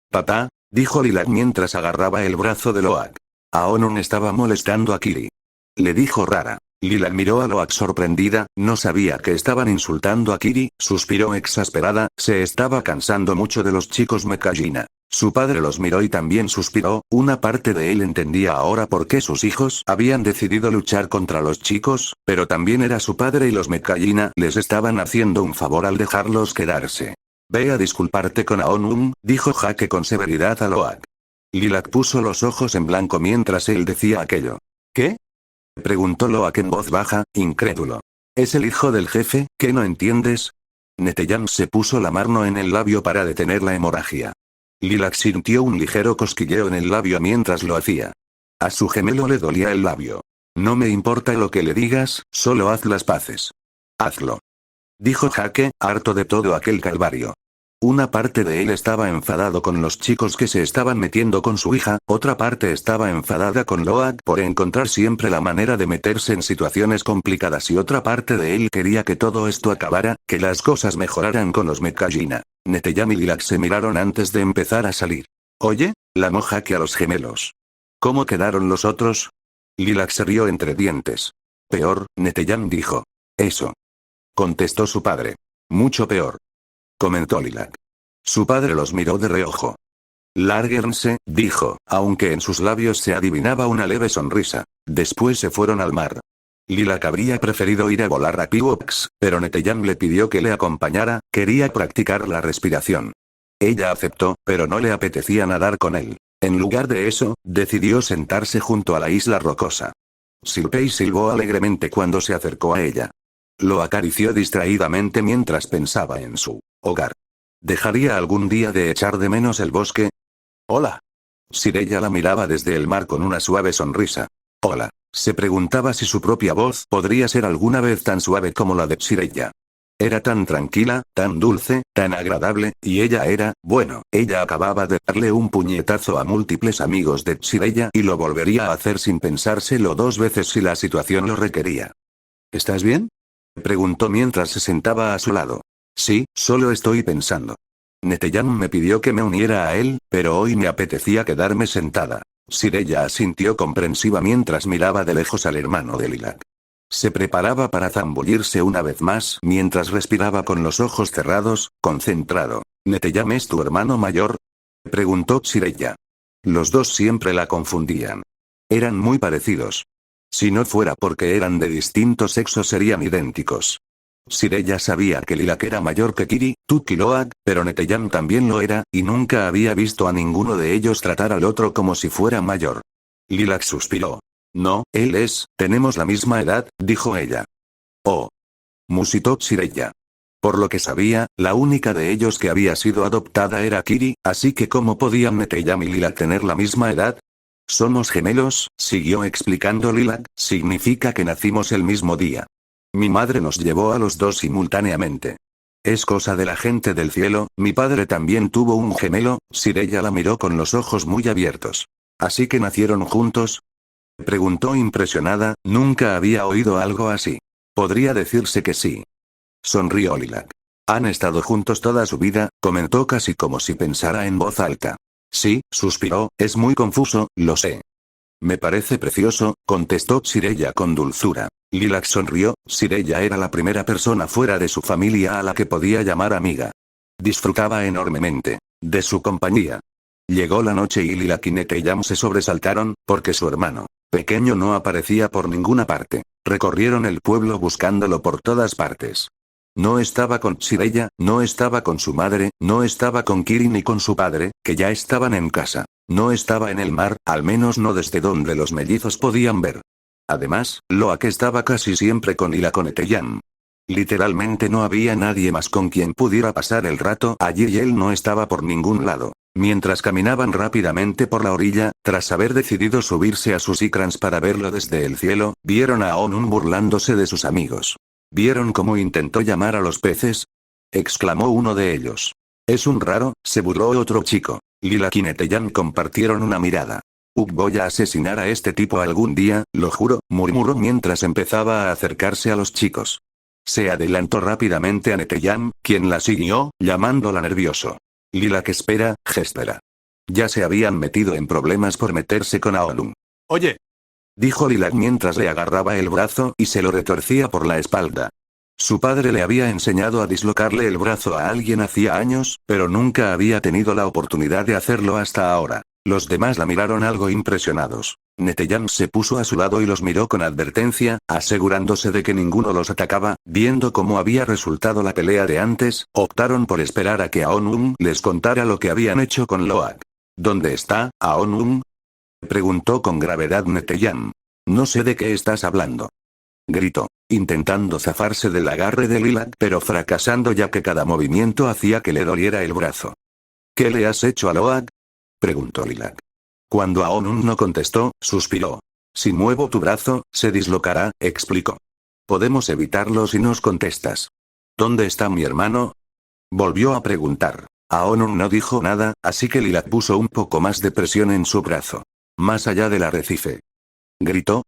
Papá, dijo Lilac mientras agarraba el brazo de Loak. Aonun estaba molestando a Kiri. Le dijo rara. Lilac miró a Loak sorprendida, no sabía que estaban insultando a Kiri, suspiró exasperada, se estaba cansando mucho de los chicos Mekajina. Su padre los miró y también suspiró, una parte de él entendía ahora por qué sus hijos habían decidido luchar contra los chicos, pero también era su padre y los Mekajina les estaban haciendo un favor al dejarlos quedarse. Ve a disculparte con Aonum, dijo Jake con severidad a Loak. Lilac puso los ojos en blanco mientras él decía aquello. ¿Qué?, preguntó Loak en voz baja, incrédulo. ¿Es el hijo del jefe, que no entiendes? Neteyam se puso la mano en el labio para detener la hemorragia. Lilac sintió un ligero cosquilleo en el labio mientras lo hacía. A su gemelo le dolía el labio. No me importa lo que le digas, solo haz las paces. Hazlo, dijo Jake, harto de todo aquel calvario. Una parte de él estaba enfadado con los chicos que se estaban metiendo con su hija, otra parte estaba enfadada con Loak por encontrar siempre la manera de meterse en situaciones complicadas y otra parte de él quería que todo esto acabara, que las cosas mejoraran con los Mekajina. Neteyam y Lilac se miraron antes de empezar a salir. Oye, la Jake a los gemelos. ¿Cómo quedaron los otros? Lilac se rió entre dientes. Peor, Neteyam dijo. Eso, contestó su padre. Mucho peor, comentó Lilac. Su padre los miró de reojo. Lárguense, dijo, aunque en sus labios se adivinaba una leve sonrisa. Después se fueron al mar. Lilac habría preferido ir a volar a Piwox, pero Neteyam le pidió que le acompañara, quería practicar la respiración. Ella aceptó, pero no le apetecía nadar con él. En lugar de eso, decidió sentarse junto a la isla rocosa. Silpei silbó alegremente cuando se acercó a ella. Lo acarició distraídamente mientras pensaba en su hogar. ¿Dejaría algún día de echar de menos el bosque? Hola. Sireyya la miraba desde el mar con una suave sonrisa. Hola. Se preguntaba si su propia voz podría ser alguna vez tan suave como la de Sireyya. Era tan tranquila, tan dulce, tan agradable, y ella era, bueno, ella acababa de darle un puñetazo a múltiples amigos de Sireyya y lo volvería a hacer sin pensárselo 2 veces si la situación lo requería. ¿Estás bien?, preguntó mientras se sentaba a su lado. Sí, solo estoy pensando. Neteyam me pidió que me uniera a él, pero hoy me apetecía quedarme sentada. Sireyya asintió comprensiva mientras miraba de lejos al hermano de Lilac. Se preparaba para zambullirse una vez más mientras respiraba con los ojos cerrados, concentrado. ¿Neteyam es tu hermano mayor?, preguntó Sireyya. Los dos siempre la confundían. Eran muy parecidos. Si no fuera porque eran de distintos sexos serían idénticos. Sireyya sabía que Lilac era mayor que Kiri, Tuk y Loak, pero Neteyam también lo era, y nunca había visto a ninguno de ellos tratar al otro como si fuera mayor. Lilac suspiró. No, tenemos la misma edad, dijo ella. Oh, musitó Sireyya. Por lo que sabía, la única de ellos que había sido adoptada era Kiri, así que ¿cómo podían Neteyam y Lilac tener la misma edad? Somos gemelos, siguió explicando Lilac, significa que nacimos el mismo día. Mi madre nos llevó a los dos simultáneamente. Es cosa de la gente del cielo, mi padre también tuvo un gemelo, Sireyya la miró con los ojos muy abiertos. ¿Así que nacieron juntos? Preguntó impresionada, nunca había oído algo así. Podría decirse que sí. Sonrió Lilac. Han estado juntos toda su vida, comentó casi como si pensara en voz alta. Sí, suspiró, es muy confuso, lo sé. Me parece precioso, contestó Sireyya con dulzura. Lilac sonrió, Sireyya era la primera persona fuera de su familia a la que podía llamar amiga. Disfrutaba enormemente de su compañía. Llegó la noche y Lilac y Neteyam se sobresaltaron, porque su hermano pequeño no aparecía por ninguna parte. Recorrieron el pueblo buscándolo por todas partes. No estaba con Sireyya, no estaba con su madre, no estaba con Kiri ni con su padre, que ya estaban en casa. No estaba en el mar, al menos no desde donde los mellizos podían ver. Además, Loak estaba casi siempre con Lilac o Neteyam. Literalmente no había nadie más con quien pudiera pasar el rato allí y él no estaba por ningún lado. Mientras caminaban rápidamente por la orilla, tras haber decidido subirse a sus ikrans para verlo desde el cielo, vieron a Onun burlándose de sus amigos. ¿Vieron cómo intentó llamar a los peces? Exclamó uno de ellos. Es un raro, se burló otro chico. Lilac y Neteyam compartieron una mirada. Voy a asesinar a este tipo algún día, lo juro, murmuró mientras empezaba a acercarse a los chicos. Se adelantó rápidamente a Neteyam, quien la siguió, llamándola nervioso. Lilac espera, espera. Ya se habían metido en problemas por meterse con Aonun. Oye, Dijo Lilac mientras le agarraba el brazo y se lo retorcía por la espalda. Su padre le había enseñado a dislocarle el brazo a alguien hacía años, pero nunca había tenido la oportunidad de hacerlo hasta ahora. Los demás la miraron algo impresionados. Neteyam se puso a su lado y los miró con advertencia, asegurándose de que ninguno los atacaba. Viendo cómo había resultado la pelea de antes, optaron por esperar a que Aonun les contara lo que habían hecho con Loak. ¿Dónde está, Aonun? Preguntó con gravedad Neteyam. No sé de qué estás hablando. Gritó, intentando zafarse del agarre de Lilac pero fracasando ya que cada movimiento hacía que le doliera el brazo. ¿Qué le has hecho a Loak? Preguntó Lilac. Cuando Aonun no contestó, suspiró. Si muevo tu brazo, se dislocará, explicó. Podemos evitarlo si nos contestas. ¿Dónde está mi hermano? Volvió a preguntar. Aonun no dijo nada, así que Lilac puso un poco más de presión en su brazo. Más allá del arrecife. Gritó,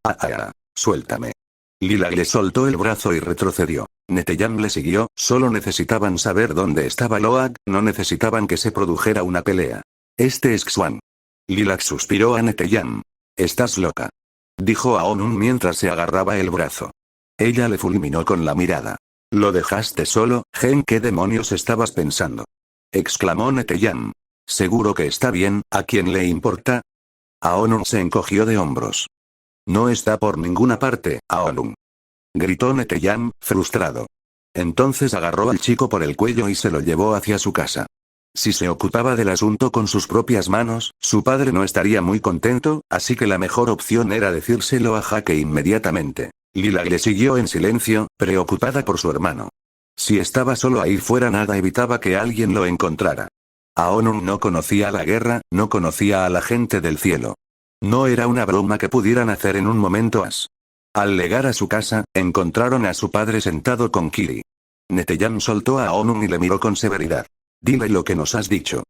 suéltame. Lilac le soltó el brazo y retrocedió. Neteyam le siguió, solo necesitaban saber dónde estaba Loak, no necesitaban que se produjera una pelea. Este es Xuan. Lilac suspiró a Neteyam. Estás loca. Dijo Aonun mientras se agarraba el brazo. Ella le fulminó con la mirada. ¿Lo dejaste solo, Gen? ¿Qué demonios estabas pensando? Exclamó Neteyam. Seguro que está bien, ¿a quién le importa? Aonun se encogió de hombros. No está por ninguna parte, Aonun. Gritó Neteyam, frustrado. Entonces agarró al chico por el cuello y se lo llevó hacia su casa. Si se ocupaba del asunto con sus propias manos, su padre no estaría muy contento, así que la mejor opción era decírselo a Jake inmediatamente. Lilac le siguió en silencio, preocupada por su hermano. Si estaba solo ahí fuera nada evitaba que alguien lo encontrara. Aonun no conocía la guerra, no conocía a la gente del cielo. No era una broma que pudieran hacer en un momento as. Al llegar a su casa, encontraron a su padre sentado con Kiri. Neteyam soltó a Aonun y le miró con severidad. Dile lo que nos has dicho.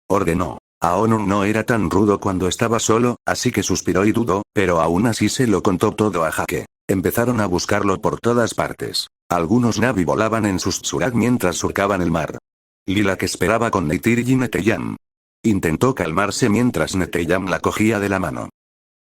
Ordenó. Aonun no era tan rudo cuando estaba solo, así que suspiró y dudó, pero aún así se lo contó todo a Jake. Empezaron a buscarlo por todas partes. Algunos Navi volaban en sus tsurak mientras surcaban el mar. Lilac esperaba con Neytiri y Neteyam. Intentó calmarse mientras Neteyam la cogía de la mano.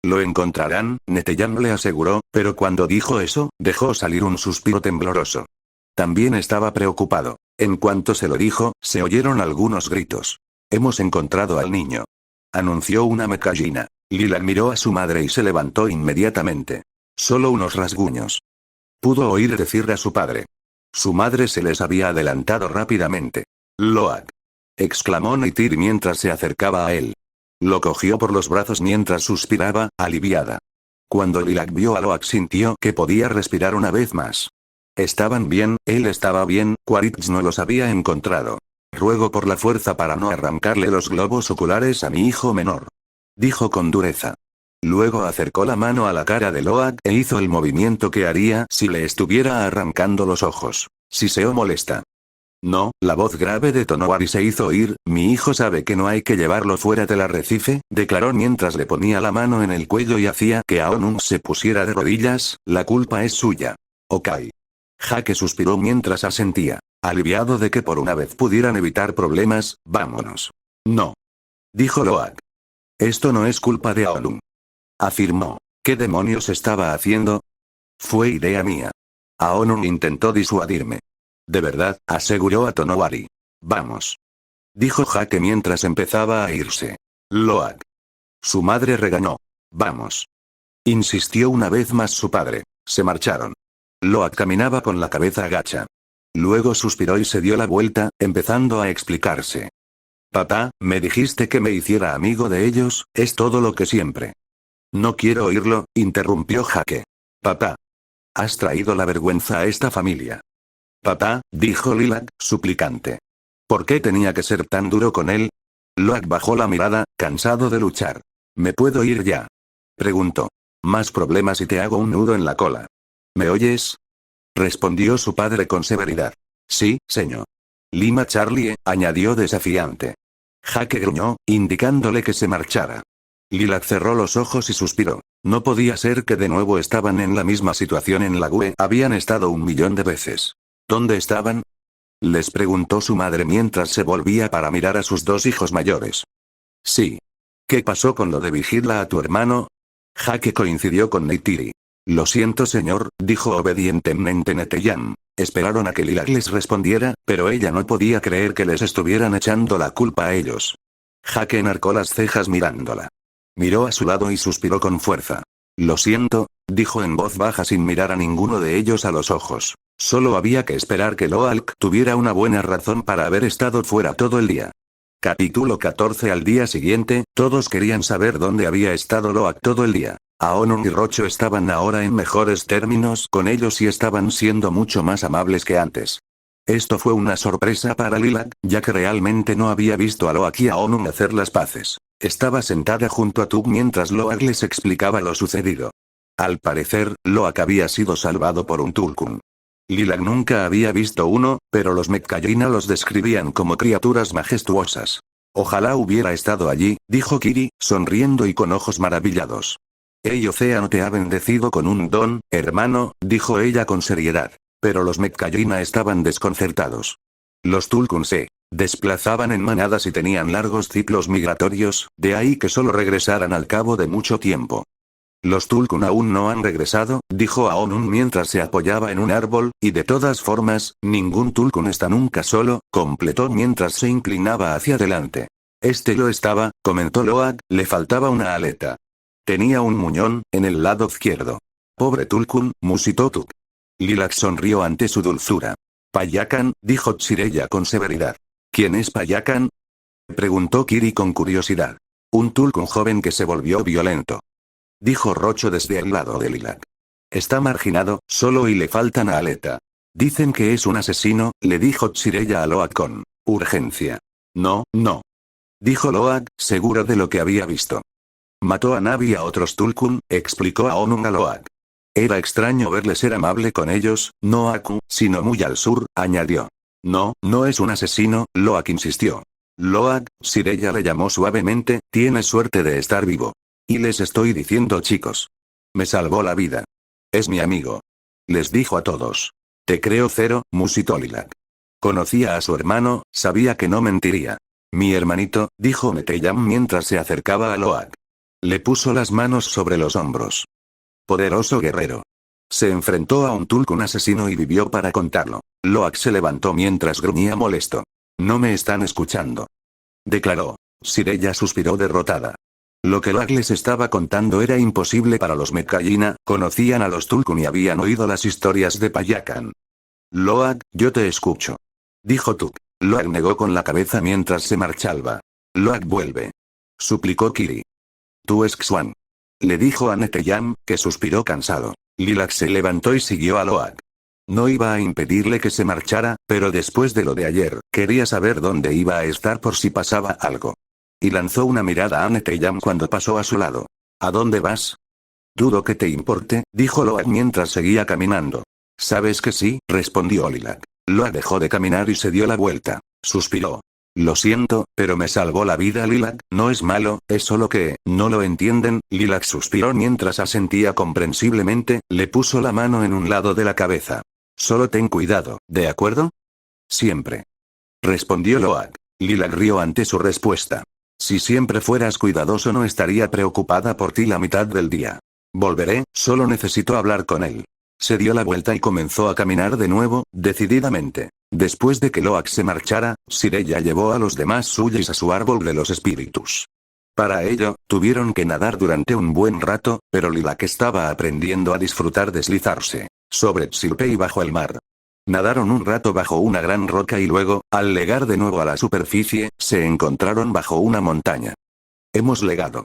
Lo encontrarán, Neteyam le aseguró, pero cuando dijo eso, dejó salir un suspiro tembloroso. También estaba preocupado. En cuanto se lo dijo, se oyeron algunos gritos. Hemos encontrado al niño. Anunció una mecallina. Lilac miró a su madre y se levantó inmediatamente. Solo unos rasguños. Pudo oír decir a su padre. Su madre se les había adelantado rápidamente. Loak. Exclamó Neytiri mientras se acercaba a él. Lo cogió por los brazos mientras suspiraba, aliviada. Cuando Lilac vio a Loak sintió que podía respirar una vez más. Estaban bien, él estaba bien, Quaritch no los había encontrado. Ruego por la fuerza para no arrancarle los globos oculares a mi hijo menor. Dijo con dureza. Luego acercó la mano a la cara de Loak e hizo el movimiento que haría si le estuviera arrancando los ojos. Siseo molesta. No, la voz grave de Tonowari se hizo oír, mi hijo sabe que no hay que llevarlo fuera del arrecife, declaró mientras le ponía la mano en el cuello y hacía que Aonun se pusiera de rodillas, la culpa es suya. Ok. Jake suspiró mientras asentía. Aliviado de que por una vez pudieran evitar problemas, vámonos. No. Dijo Loak. Esto no es culpa de Aonun. Afirmó. ¿Qué demonios estaba haciendo? Fue idea mía. Aonun intentó disuadirme. De verdad, aseguró a Tonowari. Vamos. Dijo Jake mientras empezaba a irse. Loak. Su madre regañó. Vamos. Insistió una vez más su padre. Se marcharon. Loak caminaba con la cabeza agacha. Luego suspiró y se dio la vuelta, empezando a explicarse. Papá, me dijiste que me hiciera amigo de ellos, es todo lo que siempre. No quiero oírlo, interrumpió Jake. Papá. Has traído la vergüenza a esta familia. Papá, dijo Lilac, suplicante. ¿Por qué tenía que ser tan duro con él? Loak bajó la mirada, cansado de luchar. ¿Me puedo ir ya? Preguntó. Más problemas y te hago un nudo en la cola. ¿Me oyes? Respondió su padre con severidad. Sí, señor. Lima Charlie, añadió desafiante. Jake gruñó, indicándole que se marchara. Lilac cerró los ojos y suspiró. No podía ser que de nuevo estaban en la misma situación en la GUE, habían estado 1.000.000 de veces. ¿Dónde estaban? Les preguntó su madre mientras se volvía para mirar a sus dos hijos mayores. Sí. ¿Qué pasó con lo de vigilar a tu hermano? Jake coincidió con Neytiri. Lo siento señor, dijo obedientemente Neteyam. Esperaron a que Lilac les respondiera, pero ella no podía creer que les estuvieran echando la culpa a ellos. Jake enarcó las cejas mirándola. Miró a su lado y suspiró con fuerza. Lo siento, dijo en voz baja sin mirar a ninguno de ellos a los ojos. Solo había que esperar que Loak tuviera una buena razón para haber estado fuera todo el día. Capítulo 14. Al día siguiente, todos querían saber dónde había estado Loak todo el día. Aonun y Rocho estaban ahora en mejores términos con ellos y estaban siendo mucho más amables que antes. Esto fue una sorpresa para Lilac, ya que realmente no había visto a Loak y a Aonun hacer las paces. Estaba sentada junto a Tug mientras Loak les explicaba lo sucedido. Al parecer, Loak había sido salvado por un Tulkun. Lilac nunca había visto uno, pero los Metkayina los describían como criaturas majestuosas. Ojalá hubiera estado allí, dijo Kiri, sonriendo y con ojos maravillados. El océano te ha bendecido con un don, hermano, dijo ella con seriedad. Pero los Metkayina estaban desconcertados. Los Tulkun se desplazaban en manadas y tenían largos ciclos migratorios, de ahí que solo regresaran al cabo de mucho tiempo. Los Tulkun aún no han regresado, dijo Aonun mientras se apoyaba en un árbol, y de todas formas, ningún Tulkun está nunca solo, completó mientras se inclinaba hacia adelante. Este lo estaba, comentó Loak, le faltaba una aleta. Tenía un muñón, en el lado izquierdo. Pobre Tulkun, musitó Tuk. Lilac sonrió ante su dulzura. Payakan, dijo Tsireya con severidad. ¿Quién es Payakan? Preguntó Kiri con curiosidad. Un Tulkun joven que se volvió violento. Dijo Rocho desde el lado de Lilac. Está marginado, solo y le faltan a aleta. Dicen que es un asesino, le dijo Tsireya a Loak con urgencia. No, no. Dijo Loak, seguro de lo que había visto. Mató a Navi y a otros Tulkun, explicó Aonun a Loak. Era extraño verle ser amable con ellos, no Aku, sino muy al sur, añadió. No, no es un asesino, Loak insistió. Loak, Tsireya le llamó suavemente, tienes suerte de estar vivo. Y les estoy diciendo chicos. Me salvó la vida. Es mi amigo. Les dijo a todos. Te creo cero, musitó Lilac. Conocía a su hermano, sabía que no mentiría. Mi hermanito, dijo Neteyam mientras se acercaba a Loak. Le puso las manos sobre los hombros. Poderoso guerrero. Se enfrentó a un Tulkun asesino y vivió para contarlo. Loak se levantó mientras gruñía molesto. No me están escuchando. Declaró. Tsireya suspiró derrotada. Lo que Loak les estaba contando era imposible para los Metkayina, conocían a los Tulkun y habían oído las historias de Payakan. Loak, yo te escucho. Dijo Tuk. Loak negó con la cabeza mientras se marchaba. Loak vuelve. Suplicó Kiri. Tú es Xuan. Le dijo a Neteyam, que suspiró cansado. Lilac se levantó y siguió a Loak. No iba a impedirle que se marchara, pero después de lo de ayer, quería saber dónde iba a estar por si pasaba algo. Y lanzó una mirada a Neteyam cuando pasó a su lado. ¿A dónde vas? Dudo que te importe, dijo Loak mientras seguía caminando. Sabes que sí, respondió Lilac. Loak dejó de caminar y se dio la vuelta. Suspiró. Lo siento, pero me salvó la vida Lilac, no es malo, es solo que, no lo entienden. Lilac suspiró mientras asentía comprensiblemente, le puso la mano en un lado de la cabeza. Solo ten cuidado, ¿de acuerdo? Siempre. Respondió Loak. Lilac rió ante su respuesta. Si siempre fueras cuidadoso no estaría preocupada por ti la mitad del día. Volveré, solo necesito hablar con él. Se dio la vuelta y comenzó a caminar de nuevo, decididamente. Después de que Loak se marchara, Sireyya llevó a los demás suyos a su árbol de los espíritus. Para ello, tuvieron que nadar durante un buen rato, pero Lilac estaba aprendiendo a disfrutar deslizarse sobre Tsilpe y bajo el mar. Nadaron un rato bajo una gran roca y luego, al legar de nuevo a la superficie, se encontraron bajo una montaña. Hemos legado,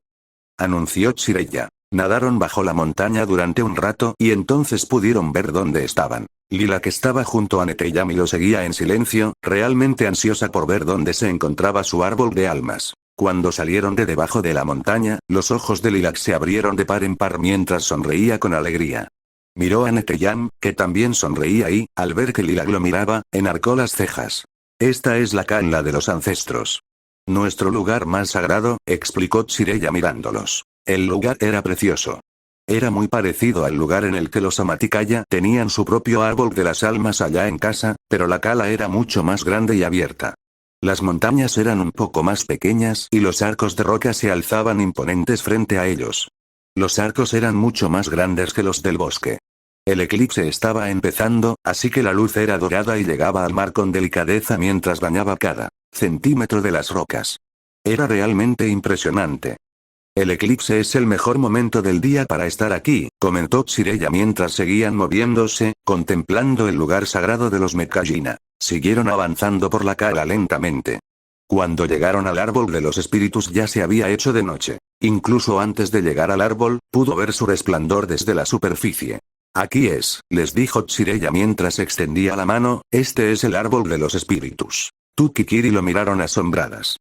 anunció Sireyya. Nadaron bajo la montaña durante un rato y entonces pudieron ver dónde estaban. Lilac estaba junto a Neteyam y lo seguía en silencio, realmente ansiosa por ver dónde se encontraba su árbol de almas. Cuando salieron de debajo de la montaña, los ojos de Lilac se abrieron de par en par mientras sonreía con alegría. Miró a Neteyam, que también sonreía y, al ver que Lilac lo miraba, enarcó las cejas. Esta es la Kanla de los ancestros. Nuestro lugar más sagrado, explicó Sireyya mirándolos. El lugar era precioso. Era muy parecido al lugar en el que los Amaticaya tenían su propio árbol de las almas allá en casa, pero la cala era mucho más grande y abierta. Las montañas eran un poco más pequeñas y los arcos de roca se alzaban imponentes frente a ellos. Los arcos eran mucho más grandes que los del bosque. El eclipse estaba empezando, así que la luz era dorada y llegaba al mar con delicadeza mientras bañaba cada centímetro de las rocas. Era realmente impresionante. El eclipse es el mejor momento del día para estar aquí, comentó Sireyya mientras seguían moviéndose, contemplando el lugar sagrado de los Mekayina. Siguieron avanzando por la cala lentamente. Cuando llegaron al árbol de los espíritus ya se había hecho de noche. Incluso antes de llegar al árbol, pudo ver su resplandor desde la superficie. Aquí es, les dijo Sireyya mientras extendía la mano, este es el árbol de los espíritus. Tuk y Kiri lo miraron asombradas.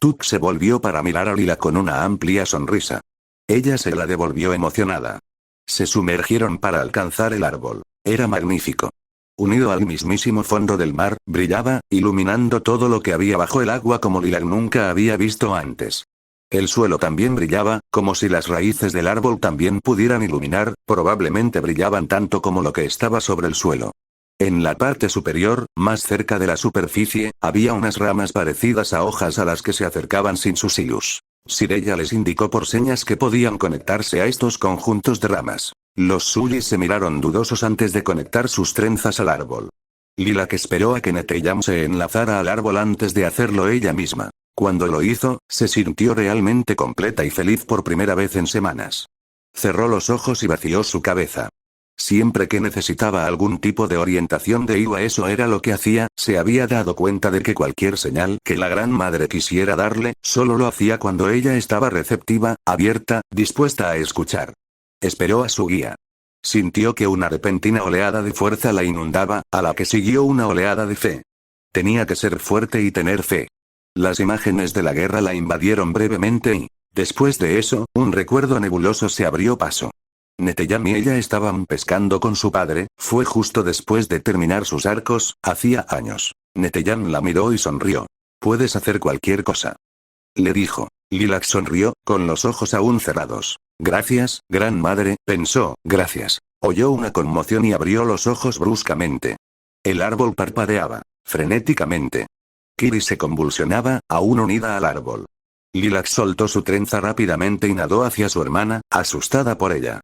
Tuk se volvió para mirar a Lilac con una amplia sonrisa. Ella se la devolvió emocionada. Se sumergieron para alcanzar el árbol. Era magnífico. Unido al mismísimo fondo del mar, brillaba, iluminando todo lo que había bajo el agua como Lilac nunca había visto antes. El suelo también brillaba, como si las raíces del árbol también pudieran iluminar, probablemente brillaban tanto como lo que estaba sobre el suelo. En la parte superior, más cerca de la superficie, había unas ramas parecidas a hojas a las que se acercaban sin sus hilos. Sireyya les indicó por señas que podían conectarse a estos conjuntos de ramas. Los suyos se miraron dudosos antes de conectar sus trenzas al árbol. Lilac esperó a que Neteyam se enlazara al árbol antes de hacerlo ella misma. Cuando lo hizo, se sintió realmente completa y feliz por primera vez en semanas. Cerró los ojos y vació su cabeza. Siempre que necesitaba algún tipo de orientación de Iwa eso era lo que hacía, se había dado cuenta de que cualquier señal que la Gran Madre quisiera darle, solo lo hacía cuando ella estaba receptiva, abierta, dispuesta a escuchar. Esperó a su guía. Sintió que una repentina oleada de fuerza la inundaba, a la que siguió una oleada de fe. Tenía que ser fuerte y tener fe. Las imágenes de la guerra la invadieron brevemente y, después de eso, un recuerdo nebuloso se abrió paso. Neteyam y ella estaban pescando con su padre, fue justo después de terminar sus arcos, hacía años. Neteyam la miró y sonrió. Puedes hacer cualquier cosa, le dijo. Lilac sonrió, con los ojos aún cerrados. Gracias, gran madre, pensó, gracias. Oyó una conmoción y abrió los ojos bruscamente. El árbol parpadeaba, frenéticamente. Kiri se convulsionaba, aún unida al árbol. Lilac soltó su trenza rápidamente y nadó hacia su hermana, asustada por ella.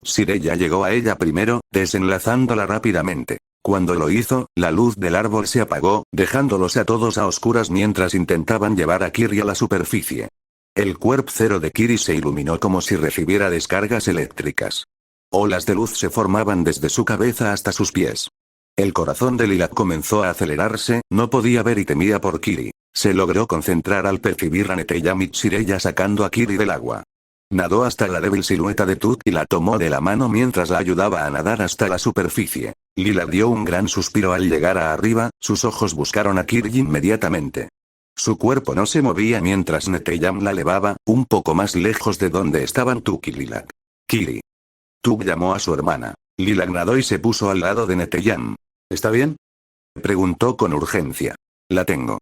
Sireyya llegó a ella primero, desenlazándola rápidamente. Cuando lo hizo, la luz del árbol se apagó, dejándolos a todos a oscuras mientras intentaban llevar a Kiri a la superficie. El cuerpo cero de Kiri se iluminó como si recibiera descargas eléctricas. Olas de luz se formaban desde su cabeza hasta sus pies. El corazón de Lilac comenzó a acelerarse, no podía ver y temía por Kiri. Se logró concentrar al percibir a Neteyam y Sireyya sacando a Kiri del agua. Nadó hasta la débil silueta de Tut y la tomó de la mano mientras la ayudaba a nadar hasta la superficie. Lilac dio un gran suspiro al llegar a arriba, sus ojos buscaron a Kiri inmediatamente. Su cuerpo no se movía mientras Neteyam la elevaba, un poco más lejos de donde estaban Tuk y Lilac. Kiri. Tuk llamó a su hermana. Lilac nadó y se puso al lado de Neteyam. ¿Está bien?, preguntó con urgencia. La tengo,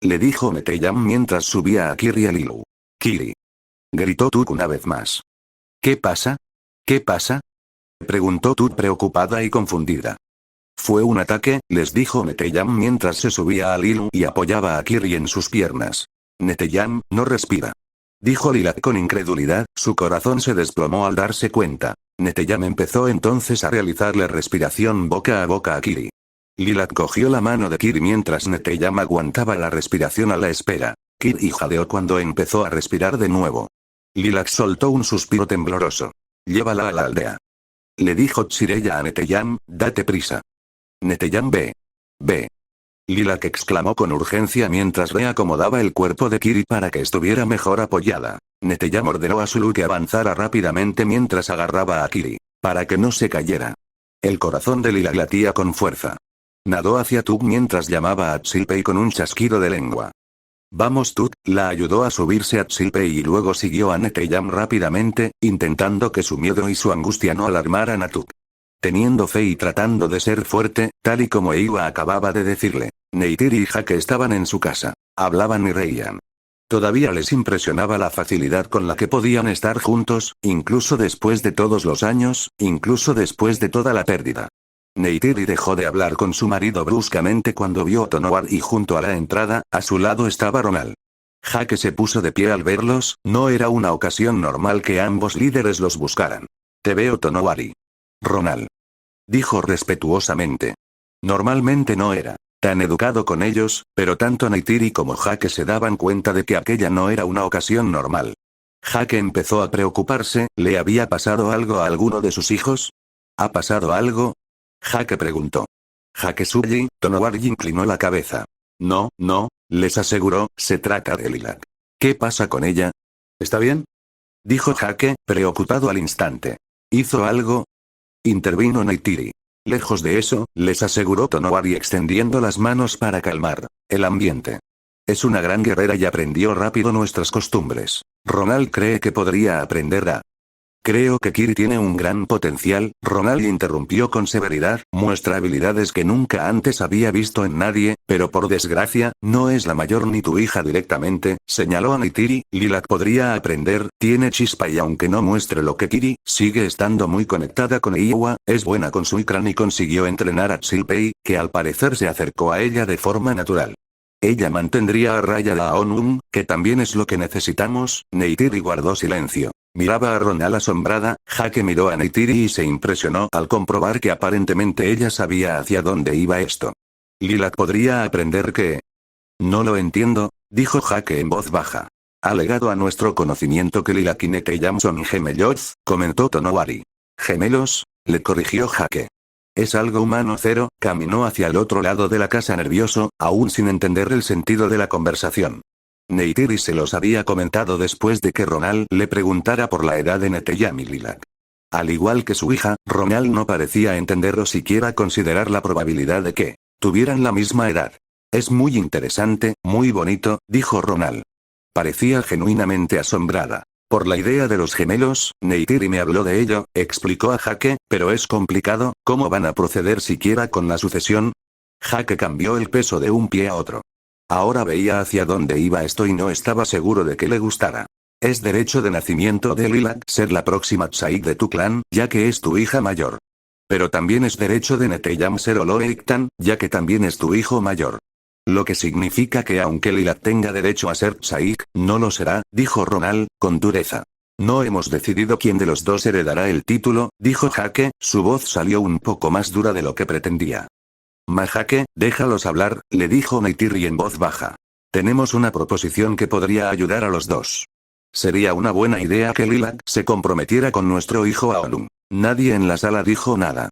le dijo Neteyam mientras subía a Kiri a Lilu. Kiri, gritó Tuk una vez más. ¿Qué pasa? ¿Qué pasa?, preguntó Tuk preocupada y confundida. Fue un ataque, les dijo Neteyam mientras se subía a Lilu y apoyaba a Kiri en sus piernas. Neteyam, no respira, dijo Lilac con incredulidad, su corazón se desplomó al darse cuenta. Neteyam empezó entonces a realizarle respiración boca a boca a Kiri. Lilac cogió la mano de Kiri mientras Neteyam aguantaba la respiración a la espera. Kiri jadeó cuando empezó a respirar de nuevo. Lilac soltó un suspiro tembloroso. Llévala a la aldea, le dijo Chireya a Neteyam, date prisa. Neteyam, ve. Ve. Lilac exclamó con urgencia mientras reacomodaba el cuerpo de Kiri para que estuviera mejor apoyada. Neteyam ordenó a Zulu que avanzara rápidamente mientras agarraba a Kiri, para que no se cayera. El corazón de Lilac latía con fuerza. Nadó hacia Tuk mientras llamaba a Tsilpei con un chasquido de lengua. Vamos Tuk, la ayudó a subirse a Tsilpei y luego siguió a Neteyam rápidamente, intentando que su miedo y su angustia no alarmaran a Tuk. Teniendo fe y tratando de ser fuerte, tal y como Iwa acababa de decirle. Neytiri y Hake estaban en su casa. Hablaban y reían. Todavía les impresionaba la facilidad con la que podían estar juntos, incluso después de todos los años, incluso después de toda la pérdida. Neytiri dejó de hablar con su marido bruscamente cuando vio a Tonowari y junto a la entrada, a su lado estaba Ronald. Hake se puso de pie al verlos, no era una ocasión normal que ambos líderes los buscaran. Te veo Tonowari. Ronald, dijo respetuosamente. Normalmente no era tan educado con ellos, pero tanto Neytiri como Hake se daban cuenta de que aquella no era una ocasión normal. Hake empezó a preocuparse, ¿le había pasado algo a alguno de sus hijos? ¿Ha pasado algo?, Hake preguntó. Hakesugi, Tonowari inclinó la cabeza. No, no, les aseguró, se trata de Lilac. ¿Qué pasa con ella? ¿Está bien?, dijo Hake, preocupado al instante. ¿Hizo algo?, intervino Neytiri. Lejos de eso, les aseguró Tonowari extendiendo las manos para calmar el ambiente. Es una gran guerrera y aprendió rápido nuestras costumbres. Ronald cree que podría aprender a... Creo que Kiri tiene un gran potencial, Ronald interrumpió con severidad, muestra habilidades que nunca antes había visto en nadie, pero por desgracia, no es la mayor ni tu hija directamente, señaló a Neytiri. Lilac podría aprender, tiene chispa y aunque no muestre lo que Kiri, sigue estando muy conectada con Iwa, es buena con su Ikran y consiguió entrenar a Tsilpei, que al parecer se acercó a ella de forma natural. Ella mantendría a raya a Onum, que también es lo que necesitamos. Neytiri guardó silencio. Miraba a Ronald asombrada, Hake miró a Neytiri y se impresionó al comprobar que aparentemente ella sabía hacia dónde iba esto. Lilac podría aprender que... No lo entiendo, dijo Hake en voz baja. Ha legado a nuestro conocimiento que Lilac y Neteyam son gemelos, comentó Tonowari. ¿Gemelos?, le corrigió Hake. Es algo humano cero, caminó hacia el otro lado de la casa nervioso, aún sin entender el sentido de la conversación. Neytiri se los había comentado después de que Ronald le preguntara por la edad de Neteyam y Lilac. Al igual que su hija, Ronald no parecía entender o siquiera considerar la probabilidad de que tuvieran la misma edad. Es muy interesante, muy bonito, dijo Ronald. Parecía genuinamente asombrada por la idea de los gemelos. Neytiri me habló de ello, explicó a Hake, pero es complicado, ¿cómo van a proceder siquiera con la sucesión? Hake cambió el peso de un pie a otro. Ahora veía hacia dónde iba esto y no estaba seguro de que le gustara. Es derecho de nacimiento de Lilac ser la próxima Tsaik de tu clan, ya que es tu hija mayor. Pero también es derecho de Neteyam ser Oloeiktan, ya que también es tu hijo mayor. Lo que significa que aunque Lilac tenga derecho a ser Tsaik, no lo será, dijo Ronald, con dureza. No hemos decidido quién de los dos heredará el título, dijo Hake, su voz salió un poco más dura de lo que pretendía. Hake, déjalos hablar, le dijo Neytiri en voz baja. Tenemos una proposición que podría ayudar a los dos. Sería una buena idea que Lilac se comprometiera con nuestro hijo Aonum. Nadie en la sala dijo nada.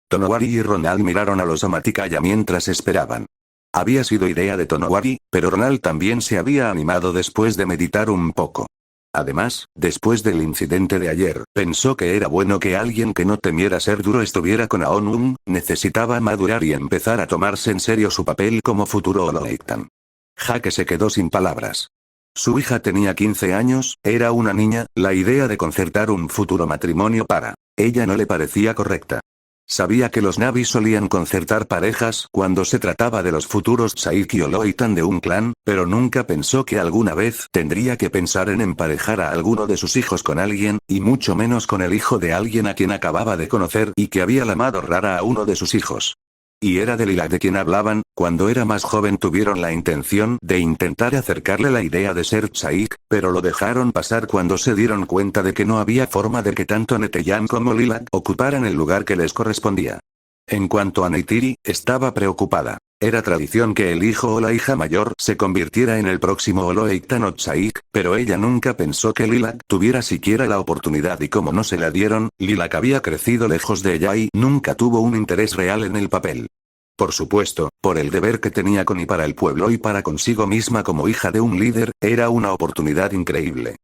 Tonowari y Ronald miraron a los Amaticaya mientras esperaban. Había sido idea de Tonowari, pero Ronald también se había animado después de meditar un poco. Además, después del incidente de ayer, pensó que era bueno que alguien que no temiera ser duro estuviera con Aonum, necesitaba madurar y empezar a tomarse en serio su papel como futuro Oloitan. Jake se quedó sin palabras. Su hija tenía 15 años, era una niña, la idea de concertar un futuro matrimonio para ella no le parecía correcta. Sabía que los Na'vi solían concertar parejas cuando se trataba de los futuros Saik y Oloitan de un clan, pero nunca pensó que alguna vez tendría que pensar en emparejar a alguno de sus hijos con alguien, y mucho menos con el hijo de alguien a quien acababa de conocer y que había lamado rara a uno de sus hijos. Y era de Lilac de quien hablaban. Cuando era más joven tuvieron la intención de intentar acercarle la idea de ser Saik, pero lo dejaron pasar cuando se dieron cuenta de que no había forma de que tanto Neteyam como Lilac ocuparan el lugar que les correspondía. En cuanto a Neytiri, estaba preocupada. Era tradición que el hijo o la hija mayor se convirtiera en el próximo Oloitan o Saik, pero ella nunca pensó que Lilac tuviera siquiera la oportunidad y como no se la dieron, Lilac había crecido lejos de ella y nunca tuvo un interés real en el papel. Por supuesto, por el deber que tenía con y para el pueblo y para consigo misma como hija de un líder, era una oportunidad increíble.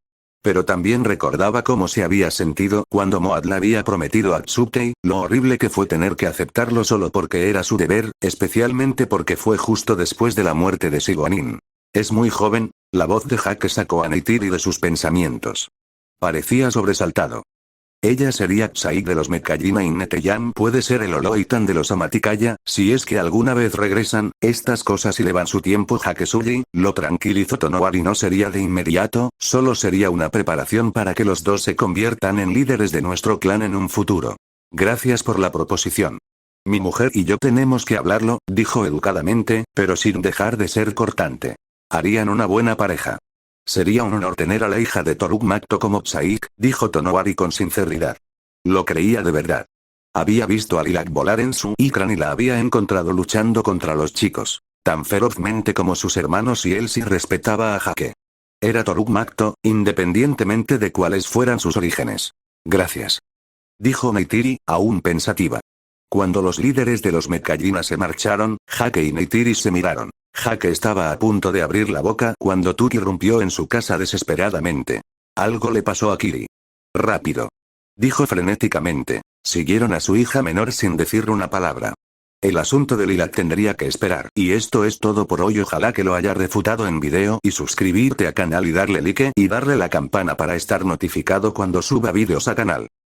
Pero también recordaba cómo se había sentido cuando Moad le había prometido a Tsubtei, lo horrible que fue tener que aceptarlo solo porque era su deber, especialmente porque fue justo después de la muerte de Sigonin. Es muy joven. La voz de Jake sacó a Neytiri de sus pensamientos. Parecía sobresaltado. Ella sería Saik de los Mekayima y Neteyam puede ser el Oloitan de los Amaticaya, si es que alguna vez regresan, estas cosas y llevan su tiempo. Hakesugi, lo tranquilizó Tonowari, no sería de inmediato, solo sería una preparación para que los dos se conviertan en líderes de nuestro clan en un futuro. Gracias por la proposición. Mi mujer y yo tenemos que hablarlo, dijo educadamente, pero sin dejar de ser cortante. Harían una buena pareja. Sería un honor tener a la hija de Toruk Makto como Saik, dijo Tonowari con sinceridad. Lo creía de verdad. Había visto a Lilac volar en su Ikran y la había encontrado luchando contra los chicos, tan ferozmente como sus hermanos y él sí respetaba a Jake. Era Toruk Makto, independientemente de cuáles fueran sus orígenes. Gracias. Dijo Neytiri, aún pensativa. Cuando los líderes de los Mekayima se marcharon, Jake y Neytiri se miraron. Jake estaba a punto de abrir la boca cuando Tuki irrumpió en su casa desesperadamente. Algo le pasó a Kiri. Rápido. Dijo frenéticamente. Siguieron a su hija menor sin decir una palabra. El asunto de Lilac tendría que esperar. Y esto es todo por hoy. Ojalá que lo haya refutado en video y suscribirte a canal y darle like y darle la campana para estar notificado cuando suba vídeos a canal.